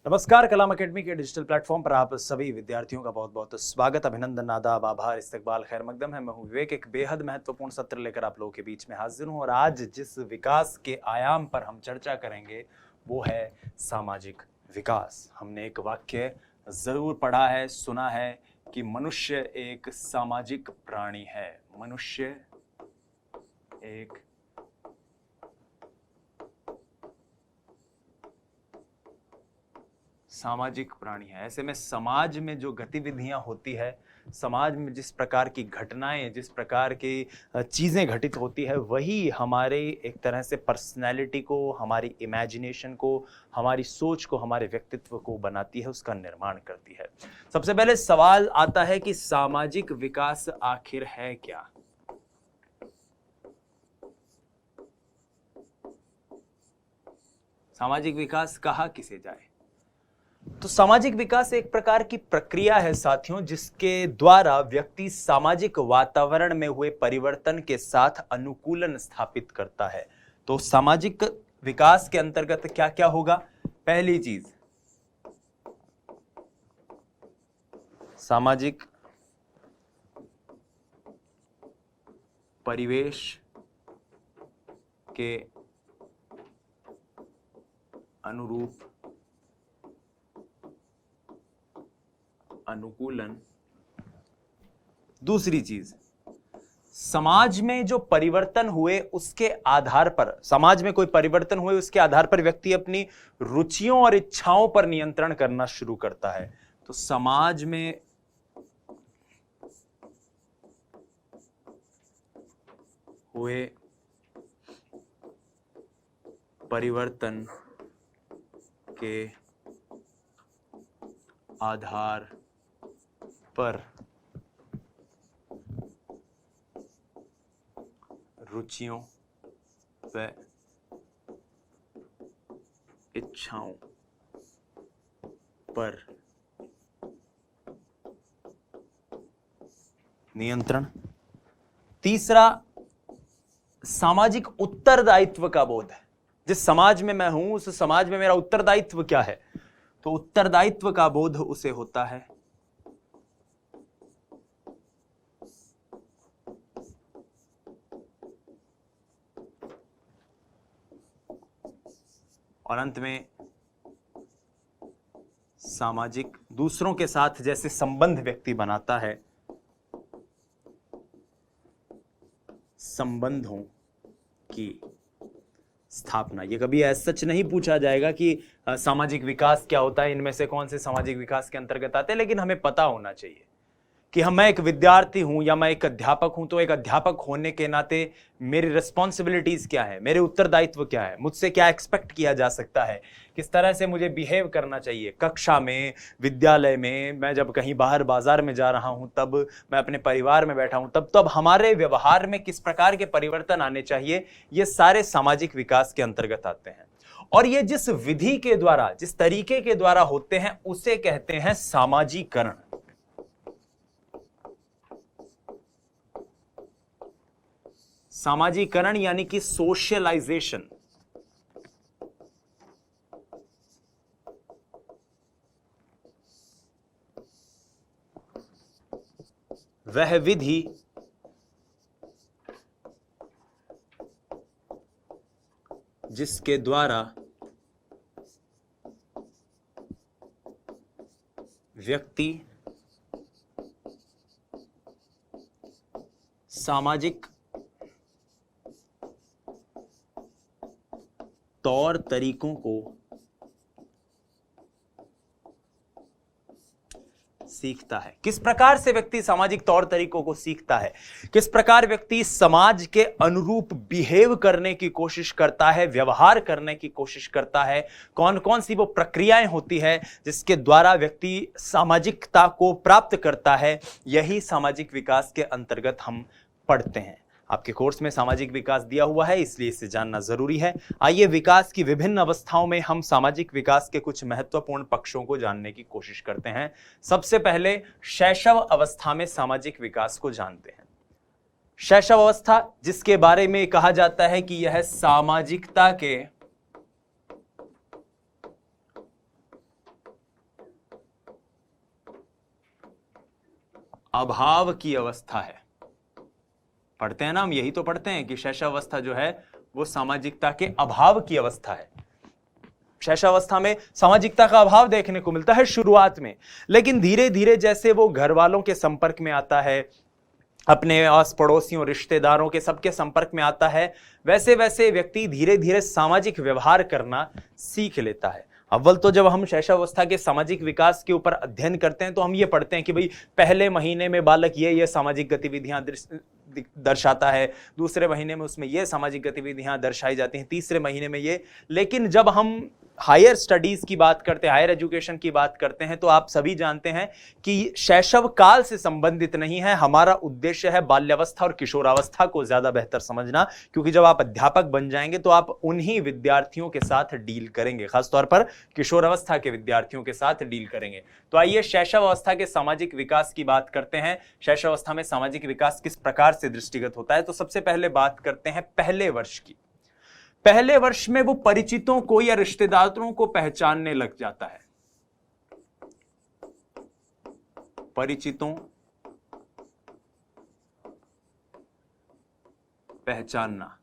नमस्कार। कलाम अकेडमी के digital platform पर आप सभी विद्यार्थियों का बहुत बहुत स्वागत, अभिनंदन, आदाब, आभार, इस्तकबाल, खैर मकदम है। मैं हूं विवेक। एक बेहद महत्वपूर्ण सत्र लेकर आप लोगों के बीच में हाजिर हूं और आज जिस विकास के आयाम पर हम चर्चा करेंगे वो है सामाजिक विकास। हमने एक वाक्य जरूर पढ़ा है, सुना है कि मनुष्य एक सामाजिक प्राणी है। मनुष्य एक सामाजिक प्राणी है। ऐसे में समाज में जो गतिविधियां होती है, समाज में जिस प्रकार की घटनाएं, जिस प्रकार की चीजें घटित होती है, वही हमारे एक तरह से पर्सनैलिटी को, हमारी इमेजिनेशन को, हमारी सोच को, हमारे व्यक्तित्व को बनाती है, उसका निर्माण करती है। सबसे पहले सवाल आता है कि सामाजिक विकास आखिर है क्या? सामाजिक विकास कहा किसे जाए? तो सामाजिक विकास एक प्रकार की प्रक्रिया है साथियों, जिसके द्वारा व्यक्ति सामाजिक वातावरण में हुए परिवर्तन के साथ अनुकूलन स्थापित करता है। तो सामाजिक विकास के अंतर्गत क्या क्या होगा? पहली चीज, सामाजिक परिवेश के अनुरूप अनुकूलन। दूसरी चीज, समाज में जो परिवर्तन हुए उसके आधार पर, समाज में कोई परिवर्तन हुए उसके आधार पर व्यक्ति अपनी रुचियों और इच्छाओं पर नियंत्रण करना शुरू करता है। तो समाज में हुए परिवर्तन के आधार पर रुचियों व इच्छाओं पर नियंत्रण। तीसरा, सामाजिक उत्तरदायित्व का बोध है। जिस समाज में मैं हूं उस समाज में मेरा उत्तरदायित्व क्या है? तो उत्तरदायित्व का बोध उसे होता है। और अंत में सामाजिक, दूसरों के साथ जैसे संबंध व्यक्ति बनाता है, संबंधों की स्थापना। ये कभी ऐसा सच नहीं पूछा जाएगा कि सामाजिक विकास क्या होता है, इनमें से कौन से सामाजिक विकास के अंतर्गत आते हैं, लेकिन हमें पता होना चाहिए कि मैं एक विद्यार्थी हूं या मैं एक अध्यापक हूं, तो एक अध्यापक होने के नाते मेरी रिस्पॉन्सिबिलिटीज क्या है, मेरे उत्तरदायित्व क्या है, मुझसे क्या एक्सपेक्ट किया जा सकता है, किस तरह से मुझे बिहेव करना चाहिए कक्षा में, विद्यालय में, मैं जब कहीं बाहर बाजार में जा रहा हूं, तब मैं अपने परिवार में बैठा हूं, तब हमारे व्यवहार में किस प्रकार के परिवर्तन आने चाहिए, ये सारे सामाजिक विकास के अंतर्गत आते हैं। और ये जिस विधि के द्वारा, जिस तरीके के द्वारा होते हैं, उसे कहते हैं सामाजिकरण। सामाजिकरण यानी कि सोशलाइजेशन। वह विधि जिसके द्वारा व्यक्ति सामाजिक तौर तरीकों को सीखता है। किस प्रकार से व्यक्ति सामाजिक तौर तरीकों को सीखता है, किस प्रकार व्यक्ति समाज के अनुरूप बिहेव करने की कोशिश करता है, व्यवहार करने की कोशिश करता है, कौन कौन सी वो प्रक्रियाएं होती है जिसके द्वारा व्यक्ति सामाजिकता को प्राप्त करता है, यही सामाजिक विकास के अंतर्गत हम पढ़ते हैं। आपके कोर्स में सामाजिक विकास दिया हुआ है, इसलिए इसे जानना जरूरी है। आइए विकास की विभिन्न अवस्थाओं में हम सामाजिक विकास के कुछ महत्वपूर्ण पक्षों को जानने की कोशिश करते हैं। सबसे पहले शैशव अवस्था में सामाजिक विकास को जानते हैं। शैशव अवस्था, जिसके बारे में कहा जाता है कि यह सामाजिकता के अभाव की अवस्था है। पढ़ते हैं ना हम, यही तो पढ़ते हैं कि शैशवावस्था जो है वो सामाजिकता के अभाव की अवस्था है। शैशवावस्था में सामाजिकता का अभाव देखने को मिलता है शुरुआत में, लेकिन धीरे धीरे जैसे वो घर वालों के संपर्क में आता है, अपने आस पड़ोसियों रिश्तेदारों के सबके संपर्क में आता है, वैसे वैसे व्यक्ति धीरे धीरे सामाजिक व्यवहार करना सीख लेता है। अव्वल तो जब हम शैशवावस्था के सामाजिक विकास के ऊपर अध्ययन करते हैं तो हम ये पढ़ते हैं कि भाई पहले महीने में बालक ये सामाजिक गतिविधियां दर्शाता है, दूसरे महीने में उसमें ये सामाजिक गतिविधियां दर्शाई जाती हैं, तीसरे महीने में ये। लेकिन जब हम हायर स्टडीज की बात करते हैं, हायर एजुकेशन की बात करते हैं, तो आप सभी जानते हैं कि शैशव काल से संबंधित नहीं है। हमारा उद्देश्य है बाल्यावस्था और किशोरावस्था को ज्यादा बेहतर समझना, क्योंकि जब आप अध्यापक बन जाएंगे तो आप उन्हीं विद्यार्थियों के साथ डील करेंगे, खासतौर पर किशोरावस्था के विद्यार्थियों के साथ डील करेंगे। तो आइए शैशवावस्था के सामाजिक विकास की बात करते हैं। शैशवावस्था में सामाजिक विकास किस प्रकार से दृष्टिगत होता है, तो सबसे पहले बात करते हैं पहले वर्ष की। पहले वर्ष में वो परिचितों को या रिश्तेदारों को पहचानने लग जाता है। परिचितों पहचानना,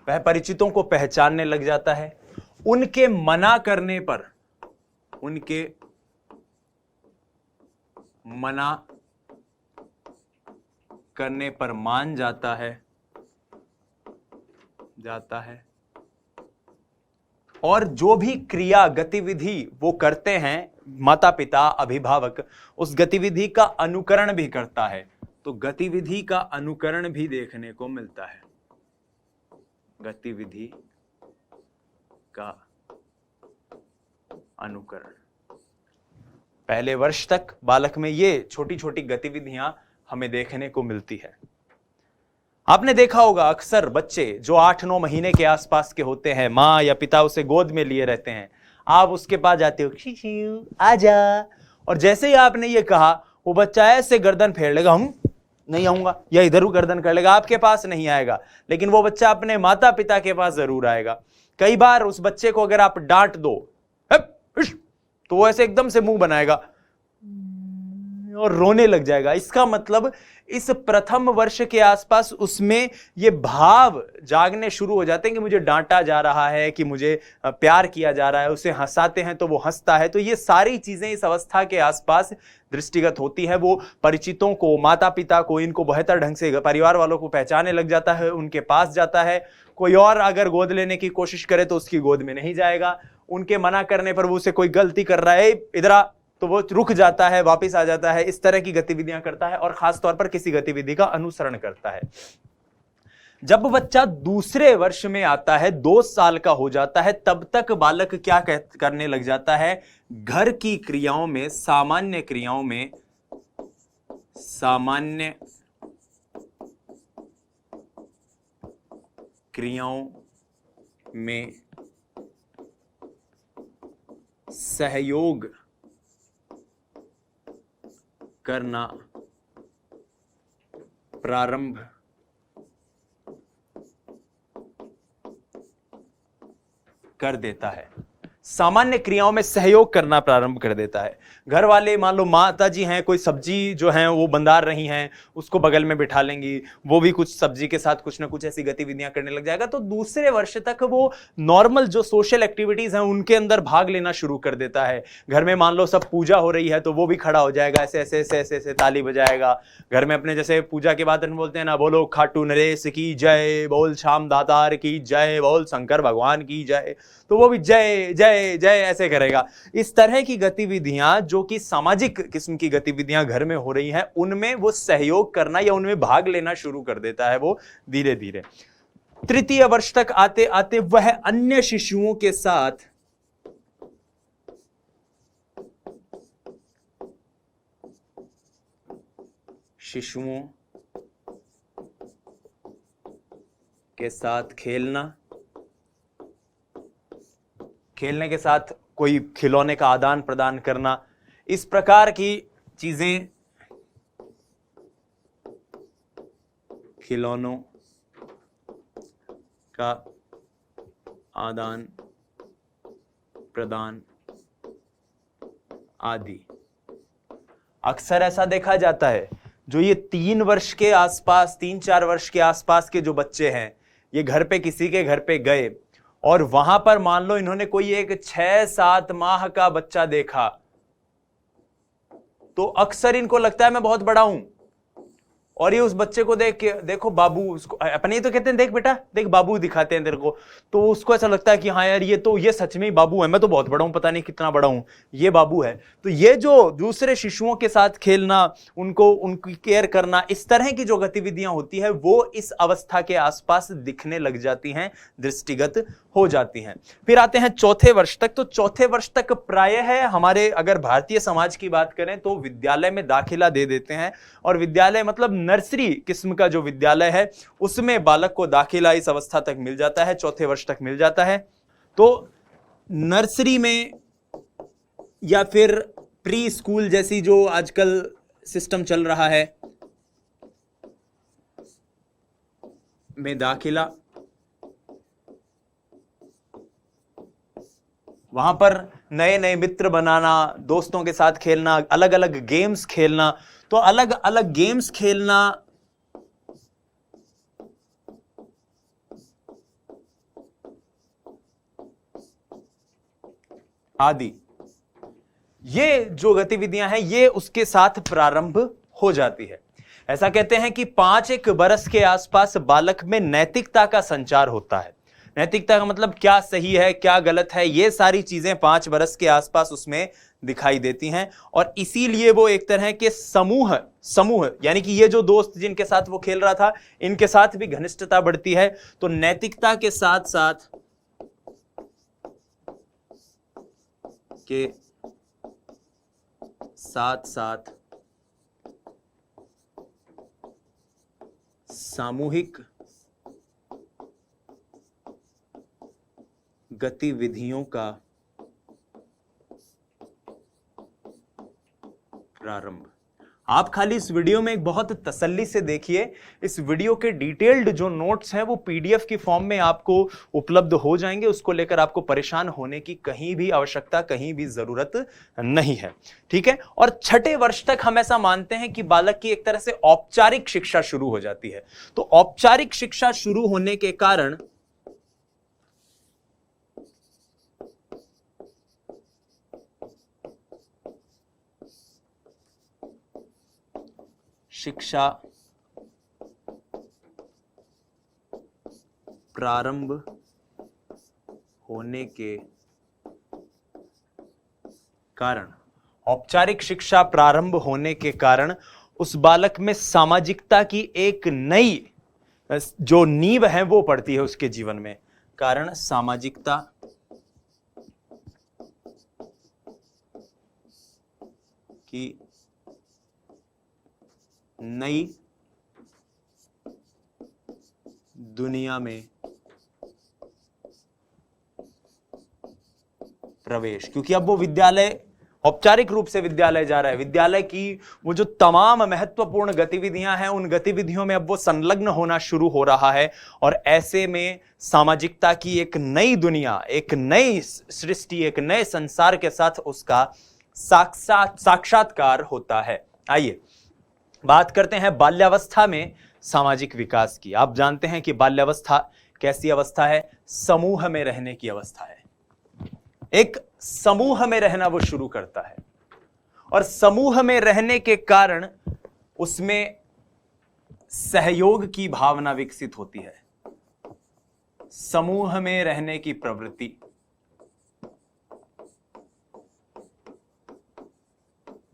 वह परिचितों को पहचानने लग जाता है। उनके मना करने पर, उनके मना करने पर मान जाता है और जो भी क्रिया गतिविधि वो करते हैं माता पिता अभिभावक, उस गतिविधि का अनुकरण भी करता है। तो गतिविधि का अनुकरण भी देखने को मिलता है। गतिविधि का अनुकरण, पहले वर्ष तक बालक में ये छोटी छोटी गतिविधियां हमें देखने को मिलती है। आपने देखा होगा अक्सर बच्चे जो 8-9 महीने के आसपास के होते हैं, माँ या पिता उसे गोद में लिए रहते हैं, आप उसके पास जाते हो, शिशु आजा, और जैसे ही आपने ये कहा वो बच्चा ऐसे गर्दन फेर लेगा, हम नहीं आऊंगा, या इधर गर्दन कर लेगा, आपके पास नहीं आएगा। लेकिन वो बच्चा अपने माता पिता के पास जरूर आएगा। कई बार उस बच्चे को अगर आप डांट दो तो वो ऐसे एकदम से मुंह बनाएगा और रोने लग जाएगा। इसका मतलब इस प्रथम वर्ष के आसपास उसमें ये भाव जागने शुरू हो जाते हैं कि मुझे डांटा जा रहा है, कि मुझे प्यार किया जा रहा है। उसे हंसाते हैं तो वो हंसता है। तो ये सारी चीजें इस अवस्था के आसपास दृष्टिगत होती है। वो परिचितों को, माता पिता को, इनको बेहतर ढंग से परिवार वालों को पहचानने लग जाता है, उनके पास जाता है। कोई और अगर गोद लेने की कोशिश करे तो उसकी गोद में नहीं जाएगा। उनके मना करने पर वो उसे कोई गलती कर रहा है, इधर आ, तो वो रुक जाता है, वापस आ जाता है। इस तरह की गतिविधियां करता है और खास तौर पर किसी गतिविधि का अनुसरण करता है। जब बच्चा दूसरे वर्ष में आता है, 2 साल का हो जाता है, तब तक बालक क्या करने लग जाता है, घर की क्रियाओं में, सामान्य क्रियाओं में, सामान्य क्रियाओं में सहयोग करना प्रारंभ कर देता है। सामान्य क्रियाओं में सहयोग करना प्रारंभ कर देता है। घर वाले, मान लो माता जी हैं, कोई सब्जी जो है वो बंधार रही हैं, उसको बगल में बिठा लेंगी, वो भी कुछ सब्जी के साथ कुछ ना कुछ ऐसी गतिविधियां करने लग जाएगा। तो दूसरे वर्ष तक वो नॉर्मल जो सोशल एक्टिविटीज हैं उनके अंदर भाग लेना शुरू कर देता है। घर में मान लो सब पूजा हो रही है तो वो भी खड़ा हो जाएगा, ऐसे ऐसे ऐसे ऐसे ऐसे ताली बजाएगा। घर में अपने जैसे पूजा के बाद बोलते हैं ना, बोलो खाटू नरेश की जय, बोल श्याम दातार की जय, बोल शंकर भगवान की जय, तो वो भी जय जय जय ऐसे करेगा। इस तरह की गतिविधियां जो कि सामाजिक किस्म की गतिविधियां घर में हो रही हैं, उनमें वो सहयोग करना या उनमें भाग लेना शुरू कर देता है वो धीरे धीरे। तृतीय वर्ष तक आते आते वह अन्य शिशुओं के साथ खेलने के साथ कोई खिलौने का आदान प्रदान करना, इस प्रकार की चीजें, खिलौनों का आदान प्रदान आदि। अक्सर ऐसा देखा जाता है, जो ये 3 वर्ष के आसपास, 3-4 वर्ष के आसपास के जो बच्चे हैं, ये घर पे किसी के घर पे गए और वहां पर मान लो इन्होंने कोई एक 6-7 माह का बच्चा देखा, तो अक्सर इनको लगता है मैं बहुत बड़ा हूं, और ये उस बच्चे को देख के, देखो बाबू, उसको अपने ही तो कहते हैं देख बेटा देख बाबू दिखाते हैं तेरे को, तो उसको ऐसा लगता है कि हाँ यार ये सच में ही बाबू है, मैं तो बहुत बड़ा हूं, पता नहीं कितना बड़ा हूं, ये बाबू है। तो ये जो दूसरे शिशुओं के साथ खेलना, उनकी केयर करना, इस तरह की जो गतिविधियां होती है वो इस अवस्था के आसपास दिखने लग जाती हैं, दृष्टिगत हो जाती हैं। फिर आते हैं चौथे वर्ष तक। तो चौथे वर्ष तक प्रायः हमारे, अगर भारतीय समाज की बात करें तो विद्यालय में दाखिला दे देते हैं, और विद्यालय मतलब नर्सरी किस्म का जो विद्यालय है उसमें बालक को दाखिला इस अवस्था तक मिल जाता है, चौथे वर्ष तक मिल जाता है। तो नर्सरी में या फिर प्री स्कूल जैसी जो आजकल सिस्टम चल रहा है में दाखिला, वहां पर नए नए मित्र बनाना, दोस्तों के साथ खेलना, अलग अलग गेम्स खेलना। तो अलग अलग गेम्स खेलना आदि, ये जो गतिविधियां हैं ये उसके साथ प्रारंभ हो जाती है। ऐसा कहते हैं कि 5-1 बरस के आसपास बालक में नैतिकता का संचार होता है। नैतिकता का मतलब क्या सही है क्या गलत है, ये सारी चीजें 5 बरस के आसपास उसमें दिखाई देती हैं, और इसीलिए वो एक तरह के समूह यानी कि ये जो दोस्त जिनके साथ वो खेल रहा था इनके साथ भी घनिष्ठता बढ़ती है। तो नैतिकता के साथ साथ सामूहिक गतिविधियों का प्रारंभ। आप खाली इस वीडियो में एक बहुत तसल्ली से देखिए, इस वीडियो के डिटेल्ड जो नोट्स हैं वो पीडीएफ की फॉर्म में आपको उपलब्ध हो जाएंगे, उसको लेकर आपको परेशान होने की कहीं भी आवश्यकता, कहीं भी जरूरत नहीं है, ठीक है। और छठे वर्ष तक हम ऐसा मानते हैं कि बालक की एक तरह से औपचारिक शिक्षा शुरू हो जाती है। तो औपचारिक शिक्षा शुरू होने के कारण शिक्षा प्रारंभ होने के कारण, औपचारिक शिक्षा प्रारंभ होने के कारण उस बालक में सामाजिकता की एक नई जो नींव है वो पड़ती है उसके जीवन में। कारण सामाजिकता की नई दुनिया में प्रवेश, क्योंकि अब वो विद्यालय, औपचारिक रूप से विद्यालय जा रहा है, विद्यालय की वो जो तमाम महत्वपूर्ण गतिविधियां हैं उन गतिविधियों में अब वो संलग्न होना शुरू हो रहा है, और ऐसे में सामाजिकता की एक नई दुनिया, एक नई सृष्टि, एक नए संसार के साथ उसका साक्षात्कार होता है। आइए बात करते हैं बाल्यावस्था में सामाजिक विकास की। आप जानते हैं कि बाल्यावस्था कैसी अवस्था है? समूह में रहने की अवस्था है। एक समूह में रहना वो शुरू करता है, और समूह में रहने के कारण उसमें सहयोग की भावना विकसित होती है, समूह में रहने की प्रवृत्ति,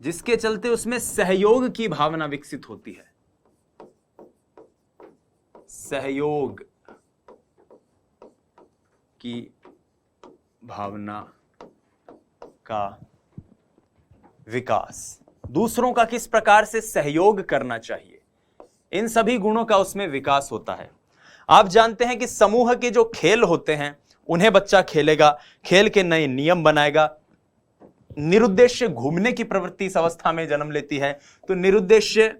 जिसके चलते उसमें सहयोग की भावना विकसित होती है। सहयोग की भावना का विकास, दूसरों का किस प्रकार से सहयोग करना चाहिए, इन सभी गुणों का उसमें विकास होता है। आप जानते हैं कि समूह के जो खेल होते हैं उन्हें बच्चा खेलेगा, खेल के नए नियम बनाएगा। निरुद्देश्य घूमने की प्रवृत्ति इस अवस्था में जन्म लेती है। तो निरुद्देश्य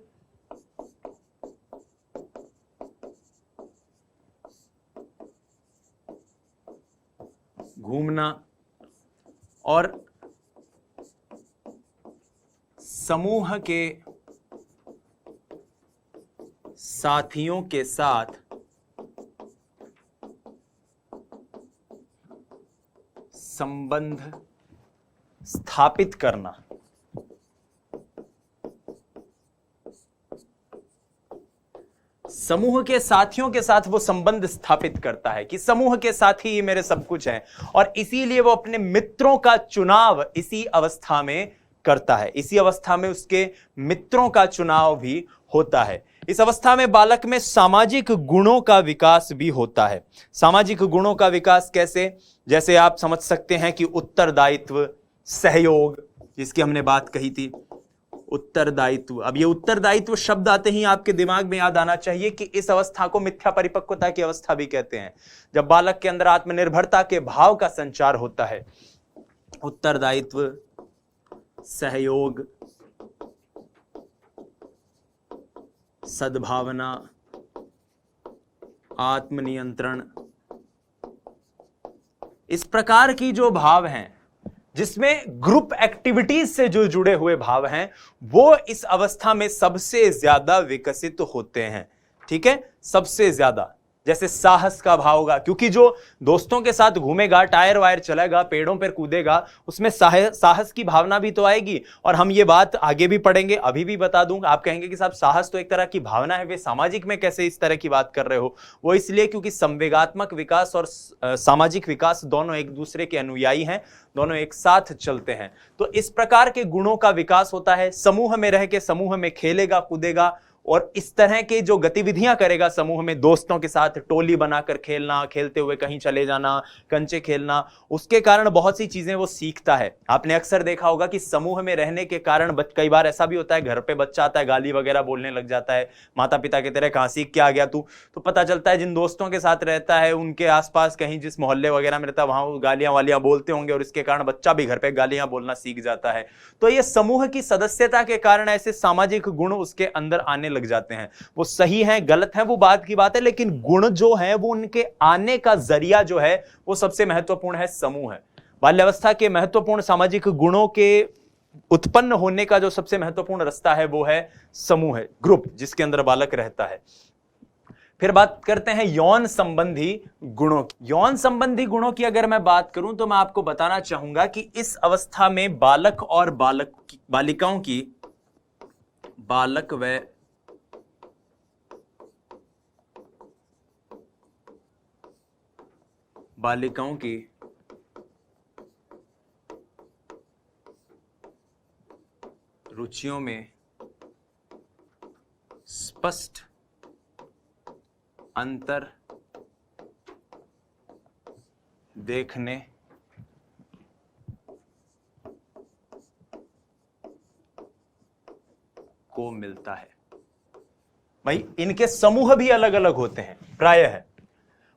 घूमना और समूह के साथियों के साथ संबंध स्थापित करना। समूह के साथियों के साथ वो संबंध स्थापित करता है कि समूह के साथी ही मेरे सब कुछ हैं, और इसीलिए वो अपने मित्रों का चुनाव इसी अवस्था में करता है। इसी अवस्था में उसके मित्रों का चुनाव भी होता है। इस अवस्था में बालक में सामाजिक गुणों का विकास भी होता है। सामाजिक गुणों का विकास कैसे? जैसे आप समझ सकते हैं कि उत्तरदायित्व, सहयोग, जिसकी हमने बात कही थी, उत्तरदायित्व। अब ये उत्तरदायित्व शब्द आते ही आपके दिमाग में याद आना चाहिए कि इस अवस्था को मिथ्या परिपक्वता की अवस्था भी कहते हैं, जब बालक के अंदर आत्मनिर्भरता के भाव का संचार होता है। उत्तरदायित्व, सहयोग, सद्भावना, आत्मनियंत्रण, इस प्रकार की जो भाव हैं, जिसमें ग्रुप एक्टिविटीज से जो जुड़े हुए भाव हैं, वो इस अवस्था में सबसे ज्यादा विकसित होते हैं। ठीक है, सबसे ज्यादा। जैसे साहस का भाव होगा, क्योंकि जो दोस्तों के साथ घूमेगा, टायर वायर चलेगा, पेड़ों पर कूदेगा, उसमें साहस की भावना भी तो आएगी। और हम ये बात आगे भी पढ़ेंगे, अभी भी बता दूं। आप कहेंगे कि साहब साहस तो एक तरह की भावना है, वे सामाजिक में कैसे इस तरह की बात कर रहे हो? वो इसलिए क्योंकि संवेगात्मक विकास और सामाजिक विकास दोनों एक दूसरे के अनुयायी हैं, दोनों एक साथ चलते हैं। तो इस प्रकार के गुणों का विकास होता है। समूह में रह के समूह में खेलेगा, कूदेगा, और इस तरह के जो गतिविधियां करेगा समूह में, दोस्तों के साथ टोली बनाकर खेलना, खेलते हुए कहीं चले जाना, कंचे खेलना, उसके कारण बहुत सी चीजें वो सीखता है। आपने अक्सर देखा होगा कि समूह में रहने के कारण कई बार ऐसा भी होता है, घर पे बच्चा आता है, गाली वगैरह बोलने लग जाता है, माता पिता के तरह कहां सीख के आ गया तू? तो पता चलता है जिन दोस्तों के साथ रहता है, उनके आसपास कहीं जिस मोहल्ले वगैरह में रहता है, वहां गालियां वालियां बोलते होंगे, और इसके कारण बच्चा भी घर पे गालियां बोलना सीख जाता है। तो ये समूह की सदस्यता के कारण ऐसे सामाजिक गुण उसके अंदर आने लग जाते हैं। वो सही है गलत है वो बात की बात है, लेकिन गुण जो है वो उनके आने का जरिया जो है वो सबसे महत्वपूर्ण है, समूह है। बाल्यावस्था के महत्वपूर्ण सामाजिक गुणों के उत्पन्न होने का जो सबसे महत्वपूर्ण रास्ता है वो है समूह है, ग्रुप, जिसके अंदर बालक रहता है। फिर बात करते हैं यौन संबंधी गुणों की। यौन संबंधी गुणों की अगर मैं बात करूं तो मैं आपको बताना चाहूंगा कि इस अवस्था में बालक और बालिकाओं की, बालक व बालिकाओं की रुचियों में स्पष्ट अंतर देखने को मिलता है। भाई इनके समूह भी अलग अलग होते हैं प्रायः।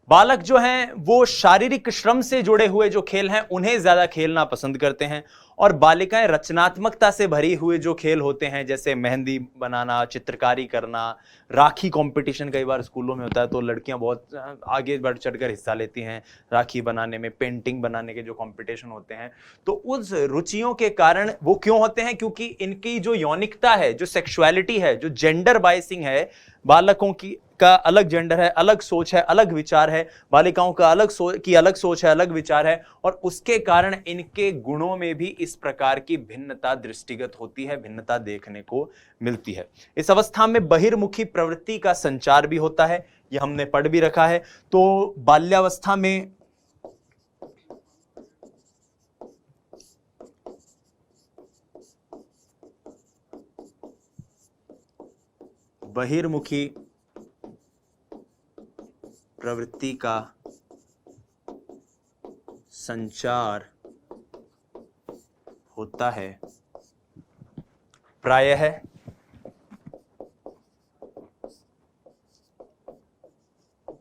बालक जो हैं वो शारीरिक श्रम से जुड़े हुए जो खेल हैं उन्हें ज्यादा खेलना पसंद करते हैं, और बालिकाएं रचनात्मकता से भरी हुए जो खेल होते हैं, जैसे मेहंदी बनाना, चित्रकारी करना, राखी कंपटीशन कई बार स्कूलों में होता है तो लड़कियां बहुत आगे बढ़ चढ़कर हिस्सा लेती हैं राखी बनाने में, पेंटिंग बनाने के जो कंपटीशन होते हैं। तो उस रुचियों के कारण वो क्यों होते हैं? क्योंकि इनकी जो यौनिकता है, जो सेक्सुअलिटी है, जो जेंडर बायसिंग है, बालकों की का अलग जेंडर है, अलग सोच है, अलग विचार है, बालिकाओं का अलग सोच है, अलग विचार है, और उसके कारण इनके गुणों में भी इस प्रकार की भिन्नता दृष्टिगत होती है, भिन्नता देखने को मिलती है। इस अवस्था में बहिर्मुखी प्रवृत्ति का संचार भी होता है, यह हमने पढ़ भी रखा है। तो बाल्यावस्था में बहिर्मुखी प्रवृत्ति का संचार होता है। प्रायः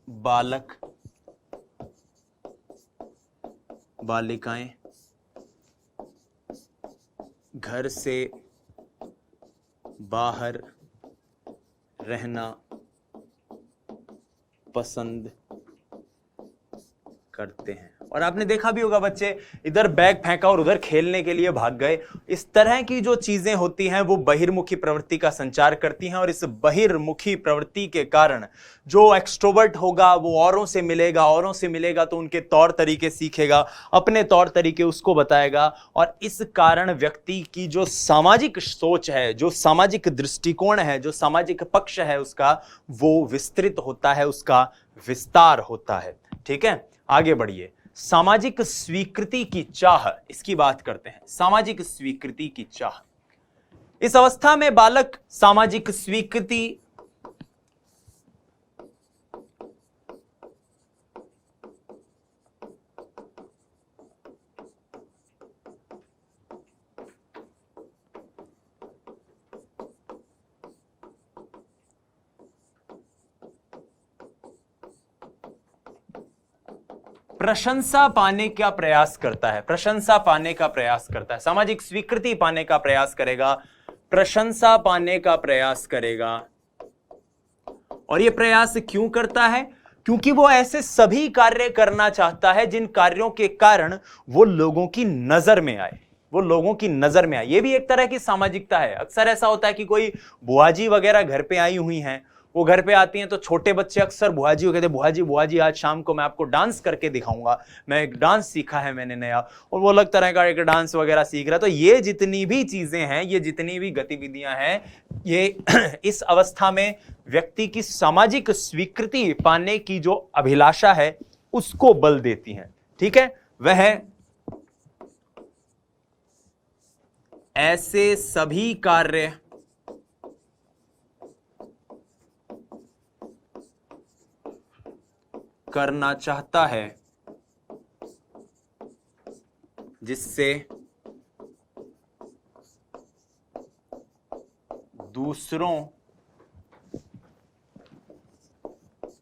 बालक बालिकाएं घर से बाहर रहना पसंद करते हैं, और आपने देखा भी होगा बच्चे इधर बैग फेंका और उधर खेलने के लिए भाग गए। इस तरह की जो चीजें होती हैं वो बहिर्मुखी प्रवृत्ति का संचार करती हैं, और इस बहिर्मुखी प्रवृत्ति के कारण जो एक्सट्रोवर्ट होगा वो औरों से मिलेगा तो उनके तौर तरीके सीखेगा, अपने तौर तरीके उसको बताएगा, और इस कारण व्यक्ति की जो सामाजिक सोच है, जो सामाजिक दृष्टिकोण है, जो सामाजिक पक्ष है उसका, वो विस्तृत होता है, उसका विस्तार होता है। ठीक है, आगे बढ़िए। सामाजिक स्वीकृति की चाह, इसकी बात करते हैं। सामाजिक स्वीकृति की चाह, इस अवस्था में बालक सामाजिक स्वीकृति प्रशंसा पाने का प्रयास करता है, प्रशंसा पाने का प्रयास करता है, सामाजिक स्वीकृति पाने का प्रयास करेगा, प्रशंसा पाने का प्रयास करेगा। और यह प्रयास क्यों करता है? क्योंकि वो ऐसे सभी कार्य करना चाहता है जिन कार्यों के कारण वो लोगों की नजर में आए, वो लोगों की नजर में आए। ये भी एक तरह की सामाजिकता है। अक्सर ऐसा होता है कि कोई बुआजी वगैरह घर पे आई हुई हैं, वो घर पे आती हैं तो छोटे बच्चे अक्सर बुआजी को कहते हैं, बुआजी आज शाम को मैं आपको डांस करके दिखाऊंगा, मैं एक डांस सीखा है मैंने नया, और वो अलग तरह का एक डांस वगैरह सीख रहा है। तो ये जितनी भी चीजें हैं, ये जितनी भी गतिविधियां हैं, ये इस अवस्था में व्यक्ति की सामाजिक स्वीकृति पाने की जो अभिलाषा है उसको बल देती हैं। ठीक है, वह ऐसे सभी कार्य करना चाहता है जिससे दूसरों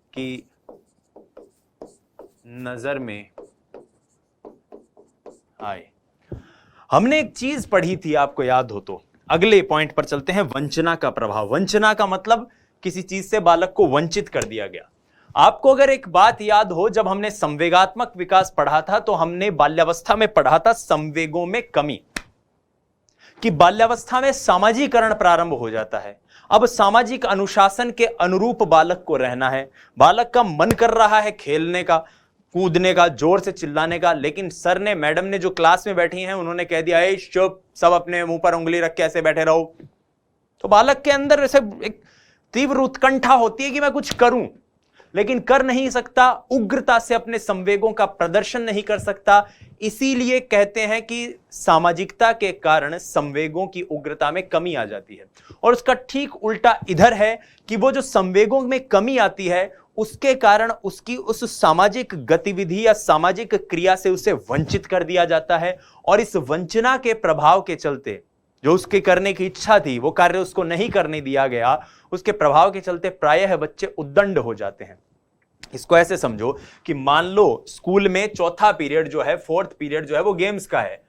की नजर में आए। हमने एक चीज पढ़ी थी, आपको याद हो तो। अगले पॉइंट पर चलते हैं, वंचना का प्रभाव। वंचना का मतलब किसी चीज से बालक को वंचित कर दिया गया। आपको अगर एक बात याद हो, जब हमने संवेगात्मक विकास पढ़ा था तो हमने बाल्यावस्था में पढ़ा था संवेगों में कमी, कि बाल्यावस्था में सामाजिकरण प्रारंभ हो जाता है। अब सामाजिक अनुशासन के अनुरूप बालक को रहना है। बालक का मन कर रहा है खेलने का, कूदने का, जोर से चिल्लाने का, लेकिन सर ने, मैडम ने जो क्लास में बैठी हैं उन्होंने कह दिया है चुप, सब अपने मुंह पर उंगली रख के ऐसे बैठे रहो। तो बालक के अंदर ऐसे एक तीव्र उत्कंठा होती है कि मैं कुछ करूं, लेकिन कर नहीं सकता, उग्रता से अपने संवेगों का प्रदर्शन नहीं कर सकता। इसीलिए कहते हैं कि सामाजिकता के कारण संवेगों की उग्रता में कमी आ जाती है। और उसका ठीक उल्टा इधर है कि वो जो संवेगों में कमी आती है उसके कारण उसकी उस सामाजिक गतिविधि या सामाजिक क्रिया से उसे वंचित कर दिया जाता है। और इस वंचना के प्रभाव के चलते जो उसके करने की इच्छा थी वो कार्य उसको नहीं करने दिया गया, उसके प्रभाव के चलते प्रायः बच्चे उद्दंड हो जाते हैं। इसको ऐसे समझो कि मान लो स्कूल में चौथा पीरियड जो है, फोर्थ पीरियड जो है वो गेम्स का है,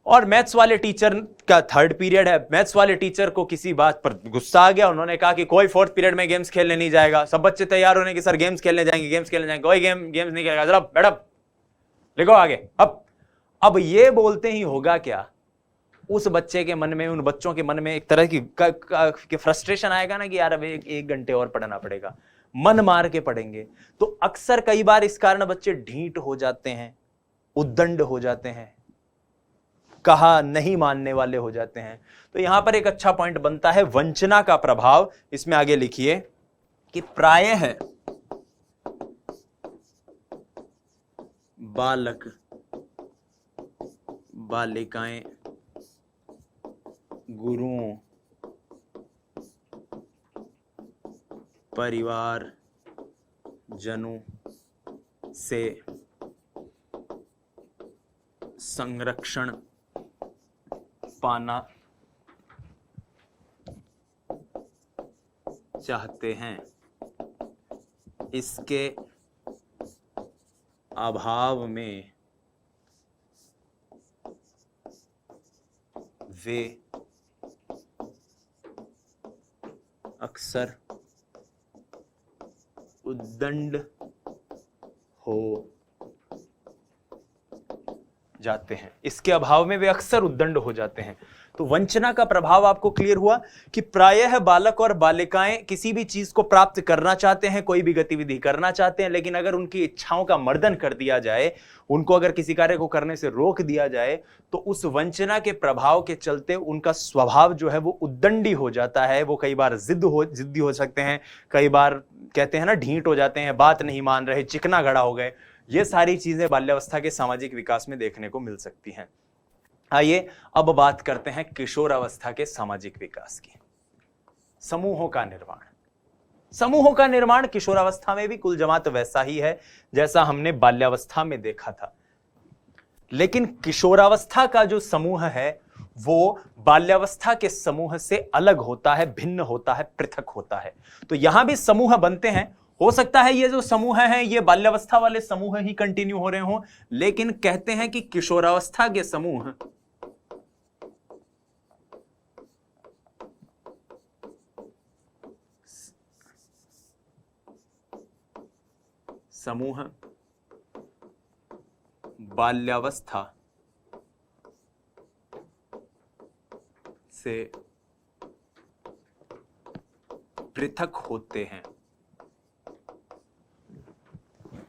और मैथ्स वाले टीचर का थर्ड पीरियड है। मैथ्स वाले टीचर को किसी बात पर गुस्सा आ गया, उन्होंने कहा कि कोई फोर्थ पीरियड में गेम्स खेलने नहीं जाएगा। सब बच्चे तैयार होने कि सर गेम्स खेलने जाएंगे, कोई गेम्स नहीं खेलेगा, जरा मैडम लिखो आगे। अब ये बोलते ही होगा क्या, उस बच्चे के मन में, उन बच्चों के मन में एक तरह की फ्रस्ट्रेशन आएगा ना कि यार अब एक घंटे और पढ़ना पड़ेगा, मन मार के पढ़ेंगे। तो अक्सर कई बार इस कारण बच्चे ढीठ हो जाते हैं, उद्दंड हो जाते हैं, कहा नहीं मानने वाले हो जाते हैं। तो यहां पर एक अच्छा पॉइंट बनता है वंचना का प्रभाव। इसमें आगे लिखिए कि प्रायः बालक बालिकाएं गुरुओं, परिवार जनों से संरक्षण पाना चाहते हैं। इसके अभाव में वे अक्सर उद्दंड हो जाते हैं, इसके अभाव में वे अक्सर उद्दंड हो जाते हैं। तो वंचना का प्रभाव आपको क्लियर हुआ कि प्रायः बालक और बालिकाएं किसी भी चीज को प्राप्त करना चाहते हैं, कोई भी गतिविधि करना चाहते हैं, लेकिन अगर उनकी इच्छाओं का मर्दन कर दिया जाए, उनको अगर किसी कार्य को करने से रोक दिया जाए, तो उस वंचना के प्रभाव के चलते उनका स्वभाव जो है वो उद्दंडी हो जाता है। वो कई बार जिद्दी हो सकते हैं, कई बार कहते हैं ना ढीठ हो जाते हैं, बात नहीं मान रहे, चिकना गड़ा हो गए। ये सारी चीजें बाल्यावस्था के सामाजिक विकास में देखने को मिल सकती हैं। आइए अब बात करते हैं किशोरावस्था के सामाजिक विकास की। समूहों का निर्माण। समूहों का निर्माण किशोरावस्था में भी कुल जमात वैसा ही है जैसा हमने बाल्यावस्था में देखा था, लेकिन किशोरावस्था का जो समूह है वो बाल्यावस्था के समूह से अलग होता है, भिन्न होता है, पृथक होता है। तो यहां भी समूह बनते हैं, हो सकता है ये जो समूह हैं ये बाल्यावस्था वाले समूह ही कंटिन्यू हो रहे हों, लेकिन कहते हैं कि किशोरावस्था के समूह बाल्यावस्था से पृथक होते हैं।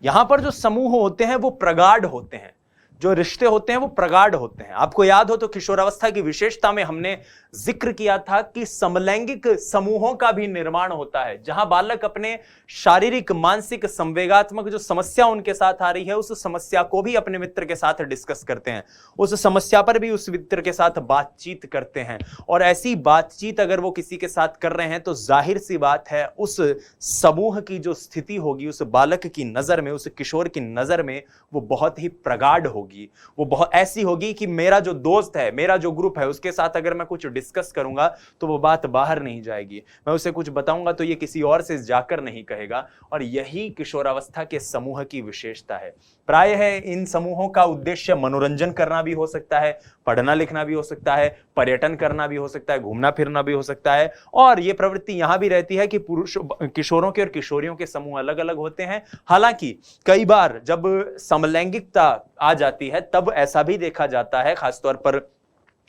यहां पर जो समूह होते हैं वो प्रगाढ़ होते हैं, जो रिश्ते होते हैं वो प्रगाढ़ होते हैं। आपको याद हो तो किशोरावस्था की विशेषता में हमने जिक्र किया था कि समलैंगिक समूहों का भी निर्माण होता है, जहां बालक अपने शारीरिक, मानसिक, संवेगात्मक जो समस्या उनके साथ आ रही है उस समस्या को भी अपने मित्र के साथ डिस्कस करते हैं, उस समस्या पर भी उस मित्र के साथ बातचीत करते हैं। और ऐसी बातचीत अगर वो किसी के साथ कर रहे हैं तो जाहिर सी बात है उस समूह की जो स्थिति होगी उस बालक की नजर में, उस किशोर की नजर में वो बहुत ही प्रगाढ़ होगी, वो बहुत ऐसी होगी कि मेरा जो दोस्त है, मेरा जो ग्रुप है, उसके साथ अगर मैं कुछ डिस्कस करूंगा तो वो बात बाहर नहीं जाएगी, मैं उसे कुछ बताऊंगा तो ये किसी और से जाकर नहीं कहेगा। और यही किशोरावस्था के समूह की विशेषता है। प्रायः इन समूहों का उद्देश्य मनोरंजन करना भी हो सकता है, पढ़ना लिखना भी हो सकता है, पर्यटन करना भी हो सकता है, घूमना फिरना भी हो सकता है। और ये प्रवृत्ति यहां भी रहती है कि किशोरों के और किशोरियों के समूह अलग अलग होते हैं। हालांकि कई बार जब समलैंगिकता आ जाती है तब ऐसा भी देखा जाता है, खासतौर पर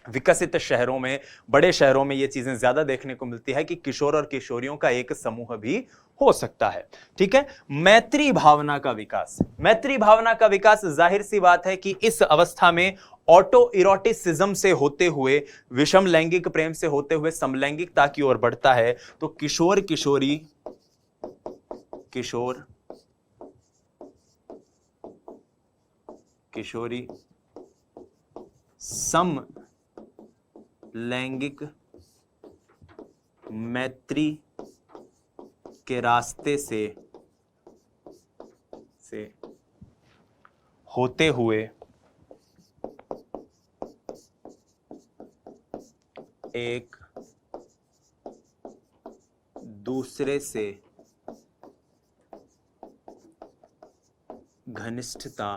विकसित शहरों में, बड़े शहरों में ये चीजें ज्यादा देखने को मिलती है कि किशोर और किशोरियों का एक समूह भी हो सकता है। ठीक है। मैत्री भावना का विकास। मैत्री भावना का विकास जाहिर सी बात है कि इस अवस्था में ऑटो इरोटिसिज्म से होते हुए, विषम लैंगिक प्रेम से होते हुए समलैंगिकता की ओर बढ़ता है। तो किशोर किशोरी सम लैंगिक मैत्री के रास्ते से होते हुए एक दूसरे से घनिष्ठता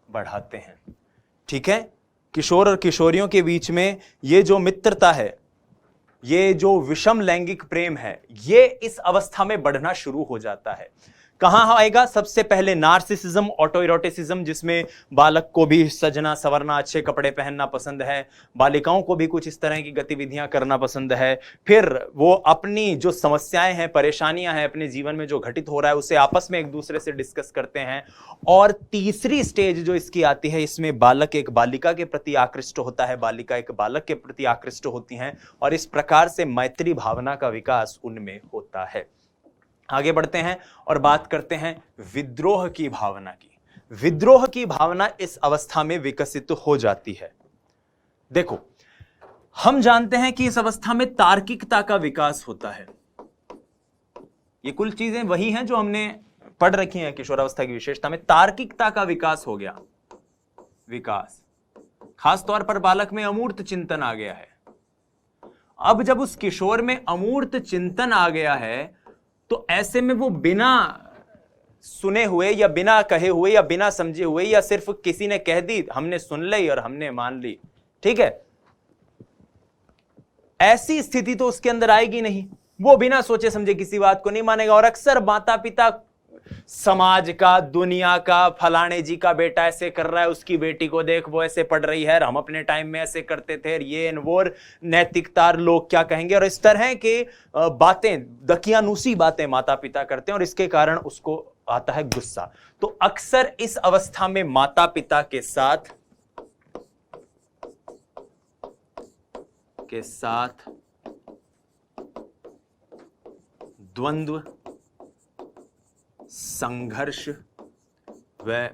बढ़ाते हैं। ठीक है। किशोर और किशोरियों के बीच में ये जो मित्रता है, ये जो विषम लैंगिक प्रेम है, ये इस अवस्था में बढ़ना शुरू हो जाता है। कहां आएगा? सबसे पहले नार्सिसिज्म, ऑटो इरोटिसिज्म, जिसमें बालक को भी सजना संवरना, अच्छे कपड़े पहनना पसंद है, बालिकाओं को भी कुछ इस तरह की गतिविधियां करना पसंद है। फिर वो अपनी जो समस्याएं हैं, परेशानियां हैं अपने जीवन में जो घटित हो रहा है उसे आपस में एक दूसरे से डिस्कस करते हैं। और तीसरी स्टेज जो इसकी आती है, इसमें बालक एक बालिका के प्रति आकृष्ट होता है, बालिका एक बालक के प्रति आकृष्ट होती हैं, और इस प्रकार से मैत्री भावना का विकास उनमें होता है। आगे बढ़ते हैं और बात करते हैं विद्रोह की भावना की। विद्रोह की भावना इस अवस्था में विकसित हो जाती है। देखो, हम जानते हैं कि इस अवस्था में तार्किकता का विकास होता है। ये कुल चीजें वही हैं जो हमने पढ़ रखी हैं किशोरावस्था की विशेषता में। तार्किकता का विकास हो गया, विकास खासतौर पर बालक में अमूर्त चिंतन आ गया है। अब जब उस किशोर में अमूर्त चिंतन आ गया है तो ऐसे में वो बिना सुने हुए या बिना कहे हुए या बिना समझे हुए या सिर्फ किसी ने कह दी, हमने सुन ली और हमने मान ली, ठीक है, ऐसी स्थिति तो उसके अंदर आएगी नहीं। वो बिना सोचे समझे किसी बात को नहीं मानेगा। और अक्सर माता पिता समाज का, दुनिया का, फलाने जी का बेटा ऐसे कर रहा है, उसकी बेटी को देख वो ऐसे पढ़ रही है, हम अपने टाइम में ऐसे करते थे, ये वो नैतिकता, लोग क्या कहेंगे, और इस तरह के बातें, दकियानूसी बातें माता पिता करते हैं और इसके कारण उसको आता है गुस्सा। तो अक्सर इस अवस्था में माता पिता के साथ द्वंद्व, संघर्ष व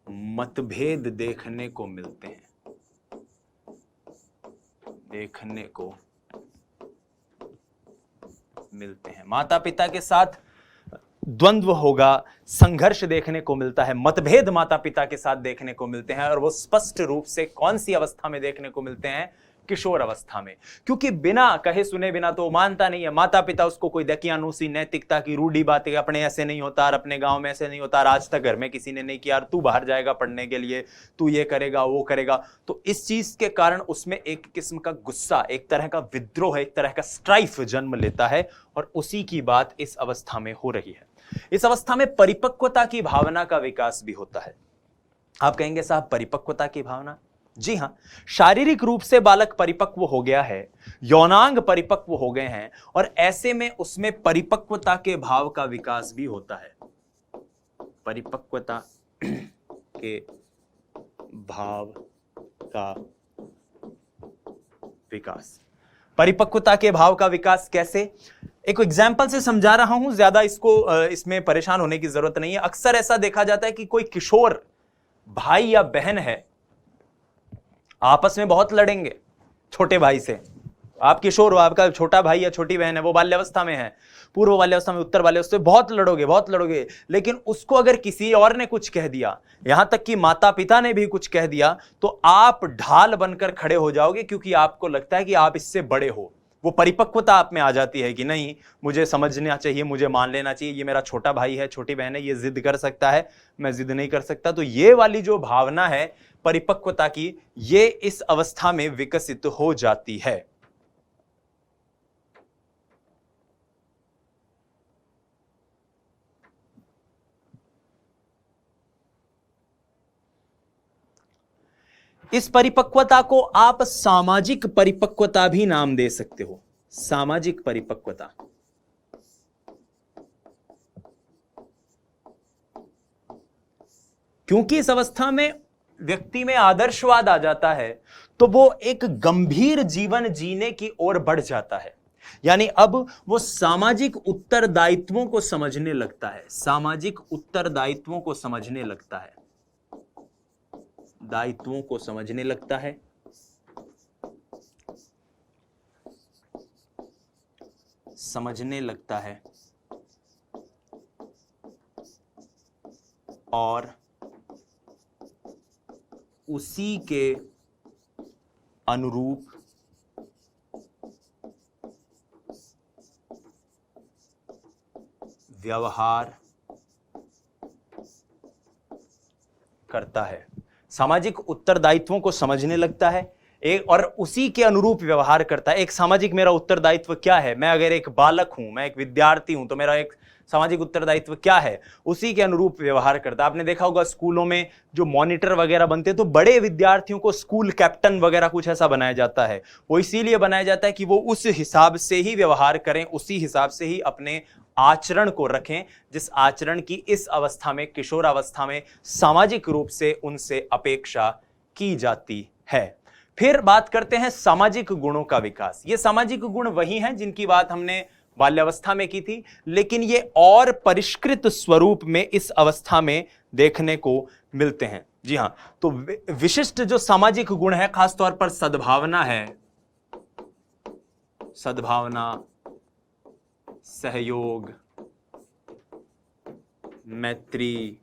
मतभेद देखने को मिलते हैं। माता पिता के साथ द्वंद्व होगा, संघर्ष देखने को मिलता है, मतभेद माता पिता के साथ देखने को मिलते हैं, और वो स्पष्ट रूप से कौन सी अवस्था में देखने को मिलते हैं? किशोर अवस्था में। क्योंकि बिना कहे सुने बिना तो मानता नहीं है, माता पिता उसको कोई दकियानूसी नैतिकता की रूढ़ी बातें, अपने ऐसे नहीं होता, अपने गांव में ऐसे नहीं होता, आज तक घर में किसी ने नहीं किया, तू बाहर जाएगा पढ़ने के लिए, तू ये करेगा वो करेगा। तो इस चीज के कारण उसमें एक किस्म का गुस्सा, एक तरह का विद्रोह, एक तरह का स्ट्राइफ जन्म लेता है, और उसी की बात इस अवस्था में हो रही है। इस अवस्था में परिपक्वता की भावना का विकास भी होता है। आप कहेंगे साहब परिपक्वता की भावना? जी हां, शारीरिक रूप से बालक परिपक्व हो गया है, यौनांग परिपक्व हो गए हैं, और ऐसे में उसमें परिपक्वता के भाव का विकास भी होता है। परिपक्वता के भाव का विकास। परिपक्वता के भाव का विकास कैसे? एक एग्जाम्पल से समझा रहा हूं, ज्यादा इसमें परेशान होने की जरूरत नहीं है। अक्सर ऐसा देखा जाता है कि कोई किशोर भाई या बहन है, आपस में बहुत लड़ेंगे छोटे भाई से। आप किशोर हो, आपका छोटा भाई या छोटी बहन है, वो बाल्यावस्था में है, पूर्व बाल्यावस्था में, उत्तर बाल्यावस्था में, बहुत लड़ोगे, लेकिन उसको अगर किसी और ने कुछ कह दिया, यहां तक कि माता पिता ने भी कुछ कह दिया, तो आप ढाल बनकर खड़े हो जाओगे, क्योंकि आपको लगता है कि आप इससे बड़े हो। वो परिपक्वता आप में आ जाती है कि नहीं, मुझे समझना चाहिए, मुझे मान लेना चाहिए, ये मेरा छोटा भाई है, छोटी बहन है, ये जिद कर सकता है, मैं जिद नहीं कर सकता। तो ये वाली जो भावना है परिपक्वता की, ये इस अवस्था में विकसित हो जाती है। इस परिपक्वता को आप सामाजिक परिपक्वता भी नाम दे सकते हो। सामाजिक परिपक्वता। क्योंकि इस अवस्था में व्यक्ति में आदर्शवाद आ जाता है, तो वो एक गंभीर जीवन जीने की ओर बढ़ जाता है। यानी अब वो सामाजिक उत्तरदायित्वों को समझने लगता है, सामाजिक उत्तरदायित्वों को समझने लगता है, दायित्वों को समझने लगता है, और उसी के अनुरूप व्यवहार करता है। सामाजिक उत्तरदायित्वों को समझने लगता है और उसी के अनुरूप व्यवहार करता है। एक सामाजिक मेरा उत्तरदायित्व क्या है? मैं अगर एक बालक हूं, मैं एक विद्यार्थी हूं, तो मेरा एक सामाजिक उत्तरदायित्व क्या है? उसी के अनुरूप व्यवहार करता है। आपने देखा होगा स्कूलों में जो मॉनिटर वगैरह बनते हैं, तो बड़े विद्यार्थियों को स्कूल कैप्टन वगैरह कुछ ऐसा बनाया जाता है। वो इसीलिए बनाया जाता है कि वो उस हिसाब से ही व्यवहार करें, उसी हिसाब से ही अपने आचरण को रखें, जिस आचरण की इस अवस्था में, किशोर अवस्था में, सामाजिक रूप से उनसे अपेक्षा की जाती है। फिर बात करते हैं सामाजिक गुणों का विकास। ये सामाजिक गुण वही हैं जिनकी बात हमने बाल्यावस्था में की थी, लेकिन ये और परिष्कृत स्वरूप में इस अवस्था में देखने को मिलते हैं। जी हां, तो विशिष्ट जो सामाजिक गुण है, खासतौर पर सद्भावना है, सद्भावना, सहयोग, मैत्री,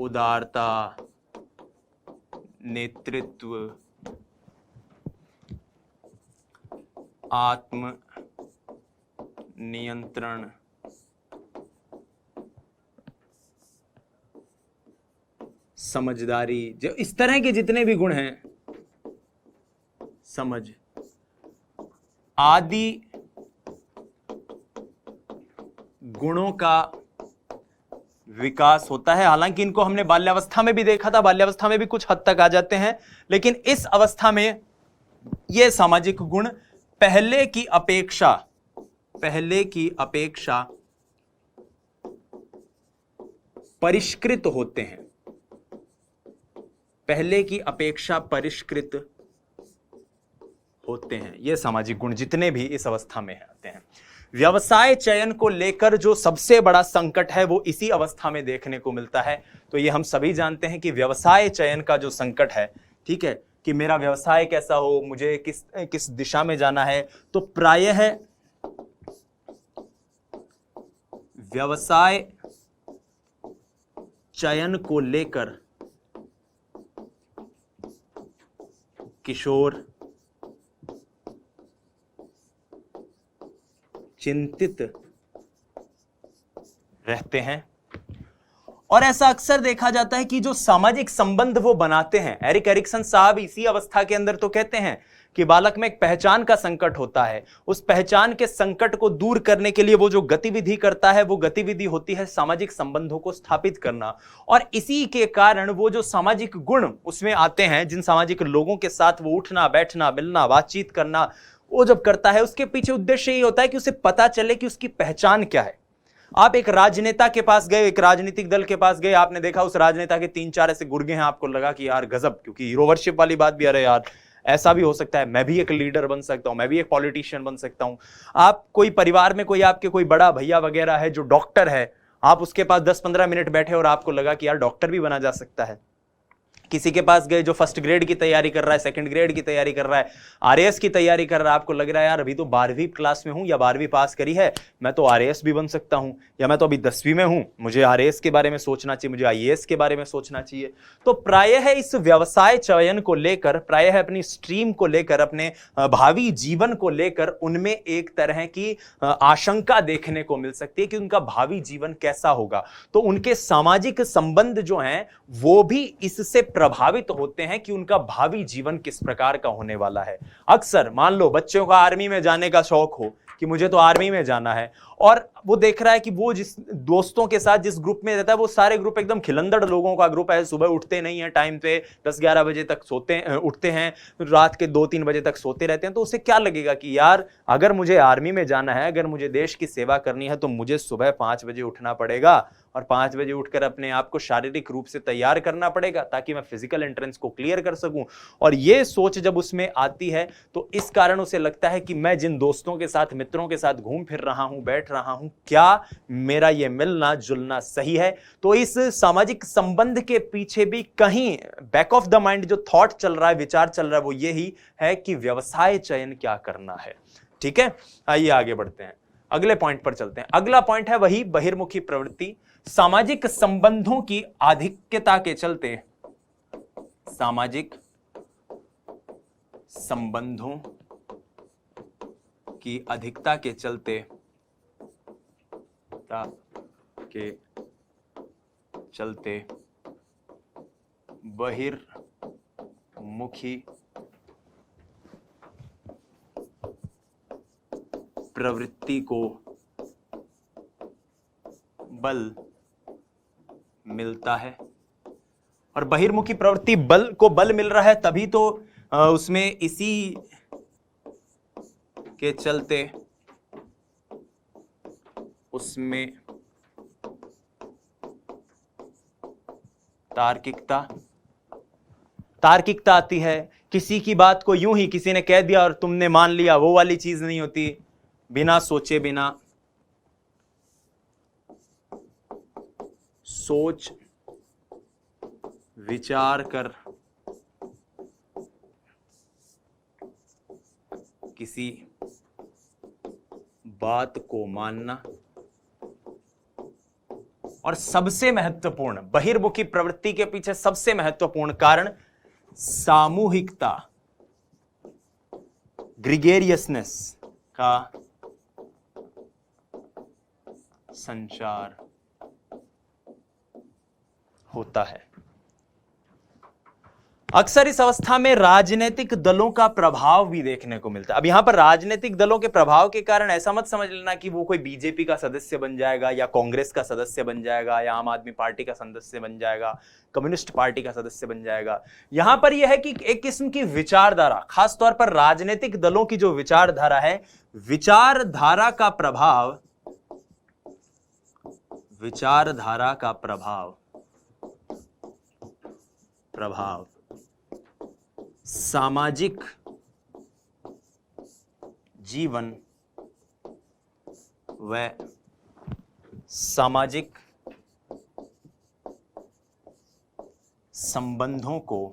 उदारता, नेतृत्व, आत्म नियंत्रण, समझदारी, जो इस तरह के जितने भी गुण हैं, समझ आदि गुणों का विकास होता है। हालांकि इनको हमने बाल्यावस्था में भी देखा था, बाल्यावस्था में भी कुछ हद तक आ जाते हैं, लेकिन इस अवस्था में ये सामाजिक गुण पहले की अपेक्षा परिष्कृत होते हैं, पहले की अपेक्षा परिष्कृत होते हैं। ये सामाजिक गुण जितने भी इस अवस्था में आते हैं। व्यवसाय चयन को लेकर जो सबसे बड़ा संकट है वो इसी अवस्था में देखने को मिलता है। तो ये हम सभी जानते हैं कि व्यवसाय चयन का जो संकट है, ठीक है, कि मेरा व्यवसाय कैसा हो, मुझे किस दिशा में जाना है, तो प्रायः व्यवसाय चयन को लेकर किशोर चिंतित रहते हैं। और ऐसा अक्सर देखा जाता है कि जो सामाजिक संबंध वो बनाते हैं, एरिक एरिक्सन साहब इसी अवस्था के अंदर तो कहते हैं कि बालक में एक पहचान का संकट होता है। उस पहचान के संकट को दूर करने के लिए वो जो गतिविधि करता है वो गतिविधि होती है सामाजिक संबंधों को स्थापित करना। और इसी के कारण वो जो सामाजिक गुण उसमें आते हैं, जिन सामाजिक लोगों के साथ वो उठना बैठना मिलना बातचीत करना वो जब करता है, उसके पीछे उद्देश्य ये होता है कि उसे पता चले कि उसकी पहचान क्या है। आप एक राजनेता के पास गए, एक राजनीतिक दल के पास गए, आपने देखा उस राजनेता के 3-4 ऐसे गुर्गे हैं, आपको लगा कि यार गजब, क्योंकि हीरो वर्शिप वाली बात भी, अरे यार ऐसा भी हो सकता है, मैं भी एक लीडर बन सकता हूं, मैं भी एक पॉलिटिशियन बन सकता हूं। आप कोई परिवार में कोई आपके कोई बड़ा भैया वगैरह है जो डॉक्टर है, आप उसके पास 10-15 मिनट बैठे और आपको लगा कि यार डॉक्टर भी बना जा सकता है। किसी के पास गए जो फर्स्ट ग्रेड की तैयारी कर रहा है, सेकंड ग्रेड की तैयारी कर रहा है, आरएएस की तैयारी कर रहा है, आपको लग रहा है यार अभी तो 12वीं क्लास में हूं या 12वीं पास करी है, मैं तो आरएएस भी बन सकता हूं, या मैं तो अभी 10वीं में हूं, मुझे आरएएस के बारे में सोचना चाहिए, मुझे आईएएस के बारे में सोचना चाहिए। तो प्रायः इस व्यवसाय चयन को लेकर, प्रायः अपनी स्ट्रीम को लेकर, अपने भावी जीवन को लेकर उनमें एक तरह की आशंका देखने को मिल सकती है कि उनका भावी जीवन कैसा होगा। तो उनके सामाजिक संबंध जो हैं वो भी इससे प्रभावित होते हैं कि उनका भावी जीवन किस प्रकार का होने वाला है। अक्सर मान लो बच्चों का आर्मी में जाने का शौक हो कि मुझे तो आर्मी में जाना है, और वो देख रहा है कि वो जिस दोस्तों के साथ जिस ग्रुप में रहता है वो सारे ग्रुप एकदम खिलंदड़ लोगों का ग्रुप है, सुबह उठते नहीं है टाइम पे, 10-11 बजे तक उठते हैं, रात के 2-3 बजे तक सोते रहते हैं। तो उसे क्या लगेगा कि यार अगर मुझे आर्मी में जाना है, अगर मुझे देश की सेवा करनी है, तो मुझे सुबह 5 बजे उठना पड़ेगा, और 5 बजे उठकर अपने आप को शारीरिक रूप से तैयार करना पड़ेगा ताकि मैं फिजिकल एंट्रेंस को क्लियर कर सकूं। और ये सोच जब उसमें आती है तो इस कारण उसे लगता है कि मैं जिन दोस्तों के साथ, मित्रों के साथ घूम फिर रहा हूं, बैठ रहा हूं, क्या मेरा ये मिलना जुलना सही है। तो इस सामाजिक संबंध के पीछे भी कहीं बैक ऑफ द माइंड जो थॉट चल रहा है, विचार चल रहा है, वो यही है कि व्यवसाय चयन क्या करना है। ठीक है, आइए आगे बढ़ते हैं, अगले पॉइंट पर चलते हैं। अगला पॉइंट है वही बहिर्मुखी प्रवृत्ति। सामाजिक संबंधों की आधिक्यता के चलते, सामाजिक संबंधों की अधिकता के चलते बहिर्मुखी प्रवृत्ति को बल मिलता है। और बहिर्मुखी प्रवृत्ति को बल मिल रहा है तभी तो उसमें इसी के चलते उसमें तार्किकता आती है। किसी की बात को यूं ही किसी ने कह दिया और तुमने मान लिया, वो वाली चीज नहीं होती। बिना सोचे, बिना सोच विचार कर किसी बात को मानना। और सबसे महत्वपूर्ण, बहिर्मुखी प्रवृत्ति के पीछे सबसे महत्वपूर्ण कारण सामूहिकता, ग्रीगेरियसनेस का संचार होता है। अक्सर इस अवस्था में राजनीतिक दलों का प्रभाव भी देखने को मिलता है। अब यहां पर राजनीतिक दलों के प्रभाव के कारण ऐसा मत समझ लेना कि वो कोई बीजेपी का सदस्य बन जाएगा या कांग्रेस का सदस्य बन जाएगा या आम आदमी पार्टी का सदस्य बन जाएगा, कम्युनिस्ट पार्टी का सदस्य बन जाएगा। यहां पर यह है कि एक किस्म की विचारधारा, खासतौर पर राजनीतिक दलों की जो विचारधारा है, विचारधारा का प्रभाव सामाजिक जीवन व सामाजिक संबंधों को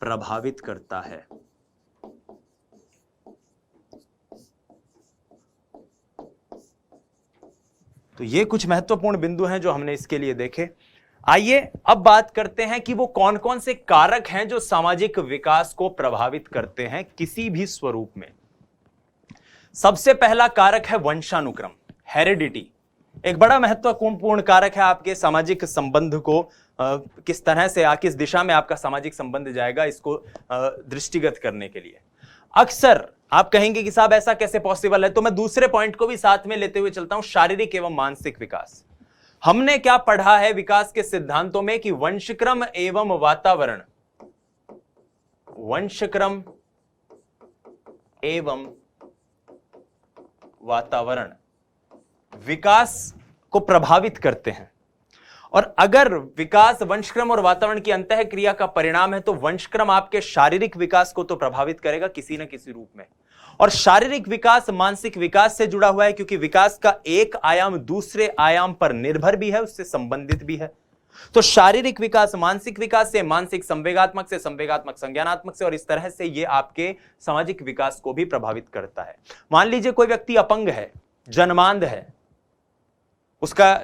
प्रभावित करता है। तो ये कुछ महत्वपूर्ण बिंदु हैं जो हमने इसके लिए देखे। आइए अब बात करते हैं कि वो कौन कौन से कारक हैं जो सामाजिक विकास को प्रभावित करते हैं किसी भी स्वरूप में। सबसे पहला कारक है वंशानुक्रम, हेरिडिटी। एक बड़ा महत्वपूर्ण कारक है आपके सामाजिक संबंध को किस तरह से किस दिशा में आपका सामाजिक संबंध जाएगा, इसको दृष्टिगत करने के लिए। अक्सर आप कहेंगे कि साहब ऐसा कैसे पॉसिबल है, तो मैं दूसरे पॉइंट को भी साथ में लेते हुए चलता हूं, शारीरिक एवं मानसिक विकास। हमने क्या पढ़ा है विकास के सिद्धांतों में कि वंशक्रम एवं वातावरण, वंशक्रम एवं वातावरण विकास को प्रभावित करते हैं। और अगर विकास वंशक्रम और वातावरण की अंतःक्रिया का परिणाम है तो वंशक्रम आपके शारीरिक विकास को तो प्रभावित करेगा किसी न किसी रूप में। और शारीरिक विकास मानसिक विकास से जुड़ा हुआ है, क्योंकि विकास का एक आयाम दूसरे आयाम पर निर्भर भी है, उससे संबंधित भी है। तो शारीरिक विकास मानसिक विकास से, मानसिक संवेगात्मक से, संवेगात्मक संज्ञानात्मक से, और इस तरह से ये आपके सामाजिक विकास को भी प्रभावित करता है। मान लीजिए कोई व्यक्ति अपंग है, जन्मांध है, उसका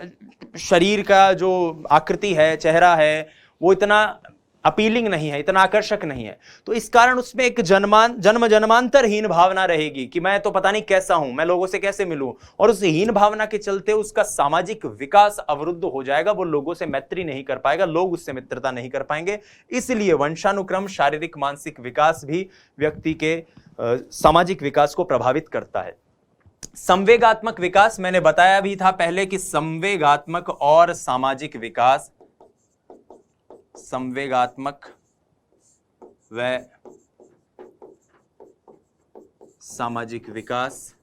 शरीर का जो आकृति है, चेहरा है, वो इतना अपीलिंग नहीं है, इतना आकर्षक नहीं है, तो इस कारण उसमें एक जन्मांतरहीन भावना रहेगी कि मैं तो पता नहीं कैसा हूं, मैं लोगों से कैसे मिलूं, और उस हीन भावना के चलते उसका सामाजिक विकास अवरुद्ध हो जाएगा, वो लोगों से मैत्री नहीं कर पाएगा, लोग उससे मित्रता नहीं कर पाएंगे। इसलिए वंशानुक्रम शारीरिक मानसिक विकास भी व्यक्ति के सामाजिक विकास को प्रभावित करता है। संवेगात्मक विकास, मैंने बताया भी था पहले कि संवेगात्मक और सामाजिक विकास, संवेगात्मक व सामाजिक विकास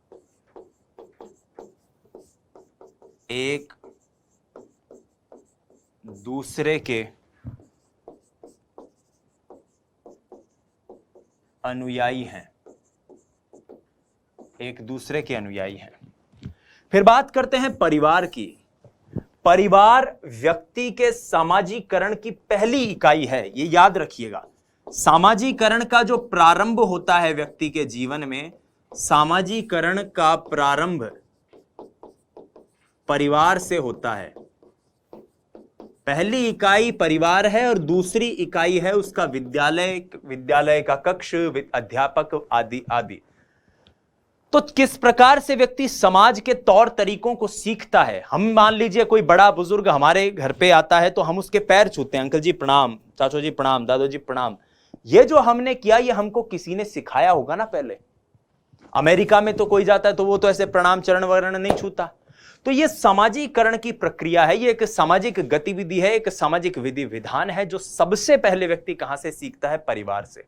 एक दूसरे के अनुयायी हैं, एक दूसरे के अनुयायी हैं। फिर बात करते हैं परिवार की। परिवार व्यक्ति के सामाजिकरण की पहली इकाई है, ये याद रखिएगा। सामाजिकरण का जो प्रारंभ होता है व्यक्ति के जीवन में, सामाजिकरण का प्रारंभ परिवार से होता है। पहली इकाई परिवार है और दूसरी इकाई है उसका विद्यालय, विद्यालय का कक्ष, अध्यापक आदि आदि। तो किस प्रकार से व्यक्ति समाज के तौर तरीकों को सीखता है। हम मान लीजिए कोई बड़ा बुजुर्ग हमारे घर पे आता है तो हम उसके पैर छूते हैं, अंकल जी प्रणाम, चाचू जी प्रणाम, दादू जी प्रणाम। ये जो हमने किया ये हमको किसी ने सिखाया होगा ना पहले। अमेरिका में तो कोई जाता है तो वो तो ऐसे प्रणाम चरण वरण नहीं छूता। तो ये सामाजिकरण की प्रक्रिया है, ये एक सामाजिक गतिविधि है, एक सामाजिक विधि विधान है जो सबसे पहले व्यक्ति कहां से सीखता है, परिवार से।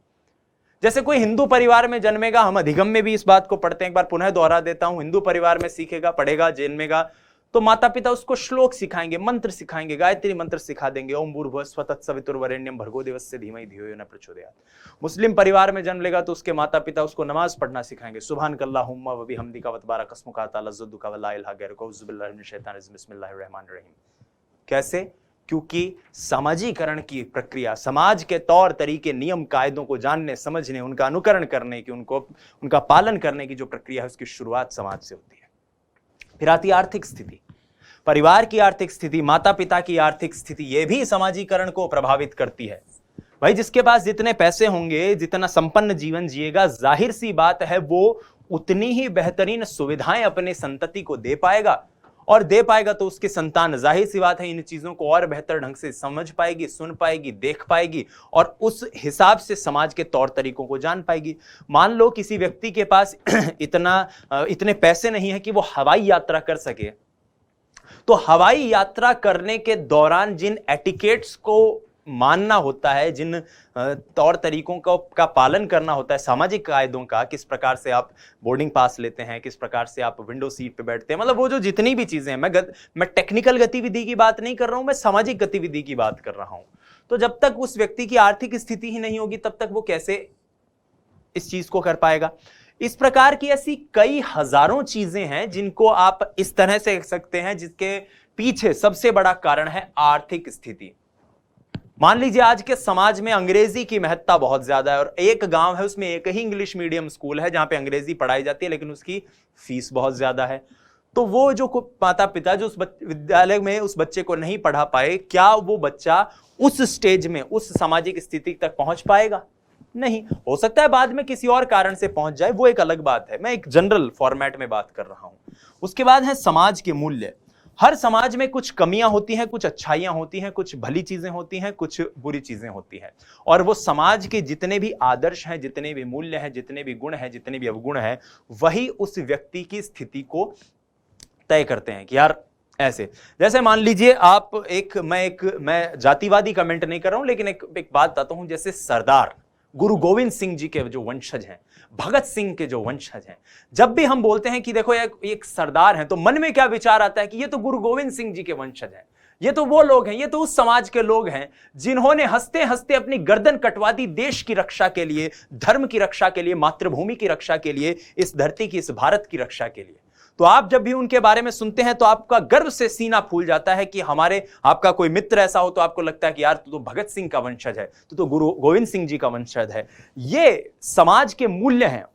जैसे कोई हिंदू परिवार में जन्मेगा, हम अधिगम में भी इस बात को पढ़ते हैं, एक बार पुनः दोहरा देता हूं, हिंदू परिवार में सीखेगा, पढ़ेगा, जन्मेगा तो माता पिता उसको श्लोक सिखाएंगे, मंत्र सिखाएंगे, गायत्री मंत्र सिखा देंगे, ओम भूर्भुवः तत्सवितुर्वरेण्यम भर्गो देवस्य धीमहि धियो यो न प्रचोदयात्। मुस्लिम परिवार में जन्म लेगा तो उसके माता पिता उसको नमाज पढ़ना सिखाएंगे, सुभानकल्लाहुम्मा व बिहम्दिका व तबारक अस्मुका तआला जद्दुका व ला इलाहा गैरुका औज़ु बिल्लाहि मिनश शैतानिर रजीम बिस्मिल्लाहिर रहमानिर रहीम। कैसे? क्योंकि सामाजिकरण की प्रक्रिया, समाज के तौर तरीके, नियम कायदों को जानने समझने, उनका अनुकरण करने की, उनका पालन करने की जो प्रक्रिया है उसकी शुरुआत समाज से होती है। फिर आती आर्थिक स्थिति, परिवार की आर्थिक स्थिति, माता पिता की आर्थिक स्थिति, यह भी सामाजिकरण को प्रभावित करती है। भाई जिसके पास जितने पैसे होंगे, जितना संपन्न जीवन जिएगा, जाहिर सी बात है वो उतनी ही बेहतरीन सुविधाएं अपने संतति को दे पाएगा और दे पाएगा तो उसकी संतान जाहिर सी बात है इन चीजों को और बेहतर ढंग से समझ पाएगी, सुन पाएगी, देख पाएगी और उस हिसाब से समाज के तौर तरीकों को जान पाएगी। मान लो किसी व्यक्ति के पास इतने पैसे नहीं है कि वो हवाई यात्रा कर सके, तो हवाई यात्रा करने के दौरान जिन एटिकेट्स को मानना होता है, जिन तौर तरीकों का पालन करना होता है, सामाजिक कायदों का, किस प्रकार से आप बोर्डिंग पास लेते हैं, किस प्रकार से आप विंडो सीट पे बैठते हैं, मतलब वो जो जितनी भी चीजें हैं, मैं टेक्निकल गतिविधि की बात नहीं कर रहा हूं, मैं सामाजिक गतिविधि की बात कर रहा हूं। तो जब तक उस व्यक्ति की आर्थिक स्थिति ही नहीं होगी तब तक वो कैसे इस चीज को कर पाएगा। इस प्रकार की ऐसी कई हजारों चीजें हैं जिनको आप इस तरह से कह सकते हैं, जिसके पीछे सबसे बड़ा कारण है आर्थिक स्थिति। मान लीजिए आज के समाज में अंग्रेजी की महत्ता बहुत ज्यादा है और एक गांव है उसमें एक ही इंग्लिश मीडियम स्कूल है जहां पे अंग्रेजी पढ़ाई जाती है, लेकिन उसकी फीस बहुत ज्यादा है। तो वो जो माता पिता जो उस विद्यालय में उस बच्चे को नहीं पढ़ा पाए, क्या वो बच्चा उस स्टेज में, उस सामाजिक स्थिति तक पहुंच पाएगा? नहीं। हो सकता है बाद में किसी और कारण से पहुंच जाए, वो एक अलग बात है। मैं एक जनरल फॉर्मेट में बात कर रहा हूं। उसके बाद है समाज के मूल्य। हर समाज में कुछ कमियां होती हैं, कुछ अच्छाइयां होती हैं, कुछ भली चीजें होती हैं, कुछ बुरी चीजें होती हैं, और वो समाज के जितने भी आदर्श हैं, जितने भी मूल्य हैं, जितने भी गुण हैं, जितने भी अवगुण हैं, वही उस व्यक्ति की स्थिति को तय करते हैं। कि यार ऐसे, जैसे मान लीजिए आप मैं जातिवादी कमेंट नहीं कर रहा हूं, लेकिन एक बात बताता हूं। जैसे सरदार गुरु गोविंद सिंह जी के जो वंशज हैं, भगत सिंह के जो वंशज हैं, जब भी हम बोलते हैं कि देखो एक सरदार हैं, तो मन में क्या विचार आता है कि ये तो गुरु गोविंद सिंह जी के वंशज हैं, ये तो वो लोग हैं, ये तो उस समाज के लोग हैं जिन्होंने हंसते हंसते अपनी गर्दन कटवा दी देश की रक्षा के लिए, धर्म की रक्षा के लिए, मातृभूमि की रक्षा के लिए, इस धरती की, इस भारत की रक्षा के लिए। तो आप जब भी उनके बारे में सुनते हैं तो आपका गर्व से सीना फूल जाता है कि आपका कोई मित्र ऐसा हो तो आपको लगता है कि यार तू तो भगत सिंह का वंशज है, तू तो गुरु गोविंद सिंह जी का वंशज है। ये समाज के मूल्य हैं,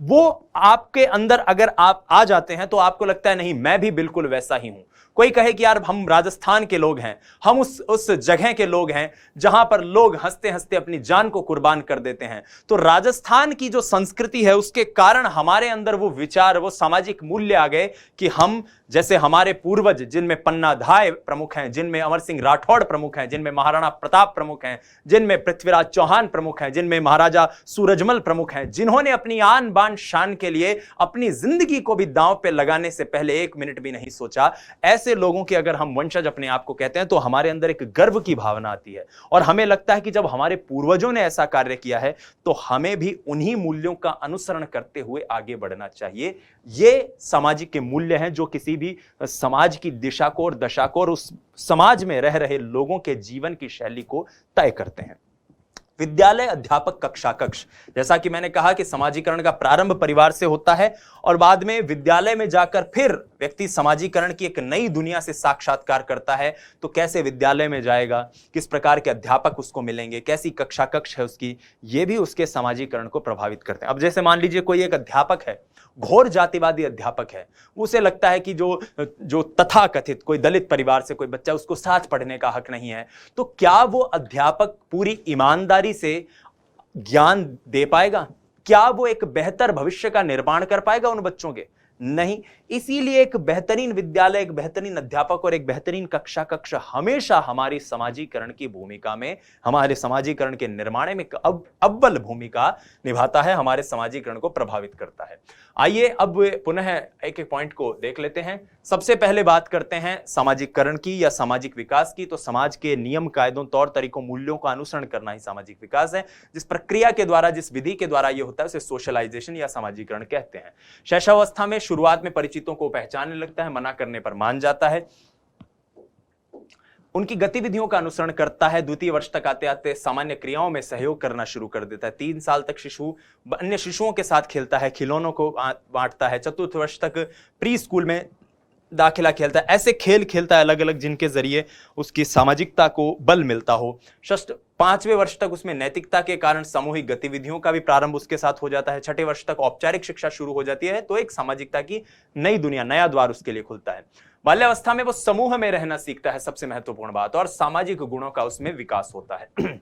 वो आपके अंदर अगर आप आ जाते हैं तो आपको लगता है नहीं, मैं भी बिल्कुल वैसा ही हूं। कोई कहे कि यार हम राजस्थान के लोग हैं, हम उस जगह के लोग हैं जहां पर लोग हंसते हंसते अपनी जान को कुर्बान कर देते हैं, तो राजस्थान की जो संस्कृति है उसके कारण हमारे अंदर वो विचार, वो सामाजिक मूल्य आ गए कि हम, जैसे हमारे पूर्वज जिनमें पन्ना धाय प्रमुख हैं, जिनमें अमर सिंह राठौड़ प्रमुख हैं, जिनमें महाराणा प्रताप प्रमुख हैं, जिनमें पृथ्वीराज चौहान प्रमुख हैं, जिनमें महाराजा सूरजमल प्रमुख हैं, जिन्होंने अपनी आन बान शान के लिए अपनी जिंदगी को भी दांव पे लगाने से पहले एक मिनट भी नहीं सोचा, ऐसे लोगों के अगर हम वंशज अपने आप को कहते हैं तो हमारे अंदर एक गर्व की भावना आती है और हमें लगता है कि जब हमारे पूर्वजों ने ऐसा कार्य किया है तो हमें भी उन्हीं मूल्यों का अनुसरण करते हुए आगे बढ़ना चाहिए। ये सामाजिक के मूल्य हैं जो किसी भी समाज की दिशा को और दशा को और उस समाज में रह रहे लोगों के जीवन की शैली को तय करते हैं। विद्यालय, अध्यापक, कक्षा, कक्ष, जैसा कि मैंने कहा कि समाजीकरण का प्रारंभ परिवार से होता है और बाद में विद्यालय में जाकर फिर व्यक्ति समाजीकरण की एक नई दुनिया से साक्षात्कार करता है। तो कैसे विद्यालय में जाएगा, किस प्रकार के अध्यापक उसको मिलेंगे, कैसी कक्षा कक्ष है उसकी, ये भी उसके समाजीकरण को प्रभावित करते हैं। अब जैसे मान लीजिए कोई एक अध्यापक है, घोर जातिवादी अध्यापक है, उसे लगता है कि जो तथाकथित कोई दलित परिवार से कोई बच्चा, उसको साथ पढ़ने का हक नहीं है, तो क्या वो अध्यापक पूरी ईमानदारी से ज्ञान दे पाएगा? क्या वो एक बेहतर भविष्य का निर्माण कर पाएगा उन बच्चों के? नहीं। इसीलिए एक बेहतरीन विद्यालय, एक बेहतरीन अध्यापक और एक बेहतरीन कक्षा कक्ष हमेशा हमारी समाजीकरण की भूमिका में, हमारे समाजीकरण के निर्माण में अव्वल भूमिका निभाता है, हमारे समाजीकरण को प्रभावित करता है। आइए अब पुनः एक एक पॉइंट को देख लेते हैं। सबसे पहले बात करते हैं सामाजिकरण की या सामाजिक विकास की। तो समाज के नियम, कायदों, तौर तरीकों, मूल्यों का अनुसरण करना ही सामाजिक विकास है। जिस प्रक्रिया के द्वारा, जिस विधि के द्वारा यह होता है उसे सोशलाइजेशन या सामाजिकरण कहते हैं। शैशवावस्था में शुरुआत में परिचितों को पहचानने लगता है, मना करने पर मान जाता है, उनकी गतिविधियों का अनुसरण करता है। द्वितीय वर्ष तक आते आते सामान्य क्रियाओं में सहयोग करना शुरू कर देता है। 3 साल तक शिशु अन्य शिशुओं के साथ खेलता है, खिलौनों को बांटता है। चतुर्थ वर्ष तक प्री स्कूल में दाखिला खेलता है, ऐसे खेल खेलता है अलग अलग जिनके जरिए उसकी सामाजिकता को बल मिलता हो। 5वें वर्ष तक उसमें नैतिकता के कारण सामूहिक गतिविधियों का भी प्रारंभ उसके साथ हो जाता है। 6ठे वर्ष तक औपचारिक शिक्षा शुरू हो जाती है, तो एक सामाजिकता की नई दुनिया, नया द्वार उसके लिए खुलता है। बाल्यावस्था में वो समूह में रहना सीखता है, सबसे महत्वपूर्ण बात, और सामाजिक गुणों का उसमें विकास होता है।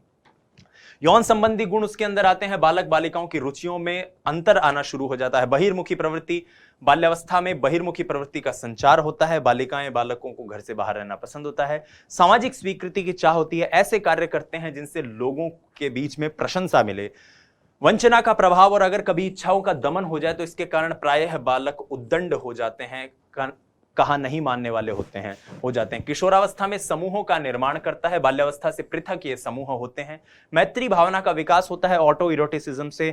यौन संबंधी गुण उसके अंदर आते हैं, बालक बालिकाओं की रुचियों में अंतर आना शुरू हो जाता है। बहिर्मुखी प्रवृत्ति, बाल्यावस्था में बहिर्मुखी प्रवृत्ति का संचार होता है, बालिकाएं बालकों को घर से बाहर रहना पसंद होता है। सामाजिक स्वीकृति की चाह होती है, ऐसे कार्य करते हैं जिनसे लोगों के बीच में प्रशंसा मिले। वंचना का प्रभाव, और अगर कभी इच्छाओं का दमन हो जाए तो इसके कारण प्रायः बालक उद्दंड हो जाते हैं, कहा नहीं मानने वाले हो जाते हैं। किशोरावस्था में समूहों का निर्माण करता है, बाल्यावस्था से पृथक ये समूह होते हैं। मैत्री भावना का विकास होता है, ऑटो इरोटिसिज्म से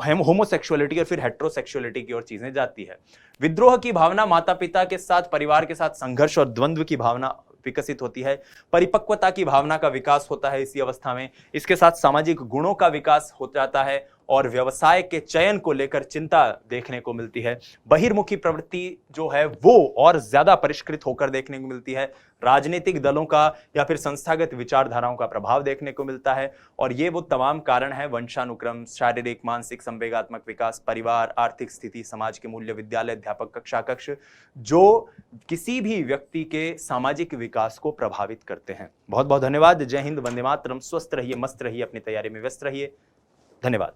होमोसेक्सुअलिटी और फिर हेट्रोसेक्सुअलिटी की ओर चीजें जाती है। विद्रोह की भावना, माता पिता के साथ परिवार के साथ संघर्ष और द्वंद्व की भावना विकसित होती है। परिपक्वता की भावना का विकास होता है इसी अवस्था में। इसके साथ सामाजिक गुणों का विकास हो जाता है और व्यवसाय के चयन को लेकर चिंता देखने को मिलती है। बहिर्मुखी प्रवृत्ति जो है वो और ज्यादा परिष्कृत होकर देखने को मिलती है। राजनीतिक दलों का या फिर संस्थागत विचारधाराओं का प्रभाव देखने को मिलता है, और ये वो तमाम कारण है, वंशानुक्रम, शारीरिक मानसिक संवेगात्मक विकास, परिवार, आर्थिक स्थिति, समाज के मूल्य, विद्यालय, अध्यापक, कक्षा कक्ष, जो किसी भी व्यक्ति के सामाजिक विकास को प्रभावित करते हैं। बहुत बहुत धन्यवाद। जय हिंद, वंदे मातरम। स्वस्थ रहिए, मस्त रहिए, अपनी तैयारी में व्यस्त रहिए। धन्यवाद।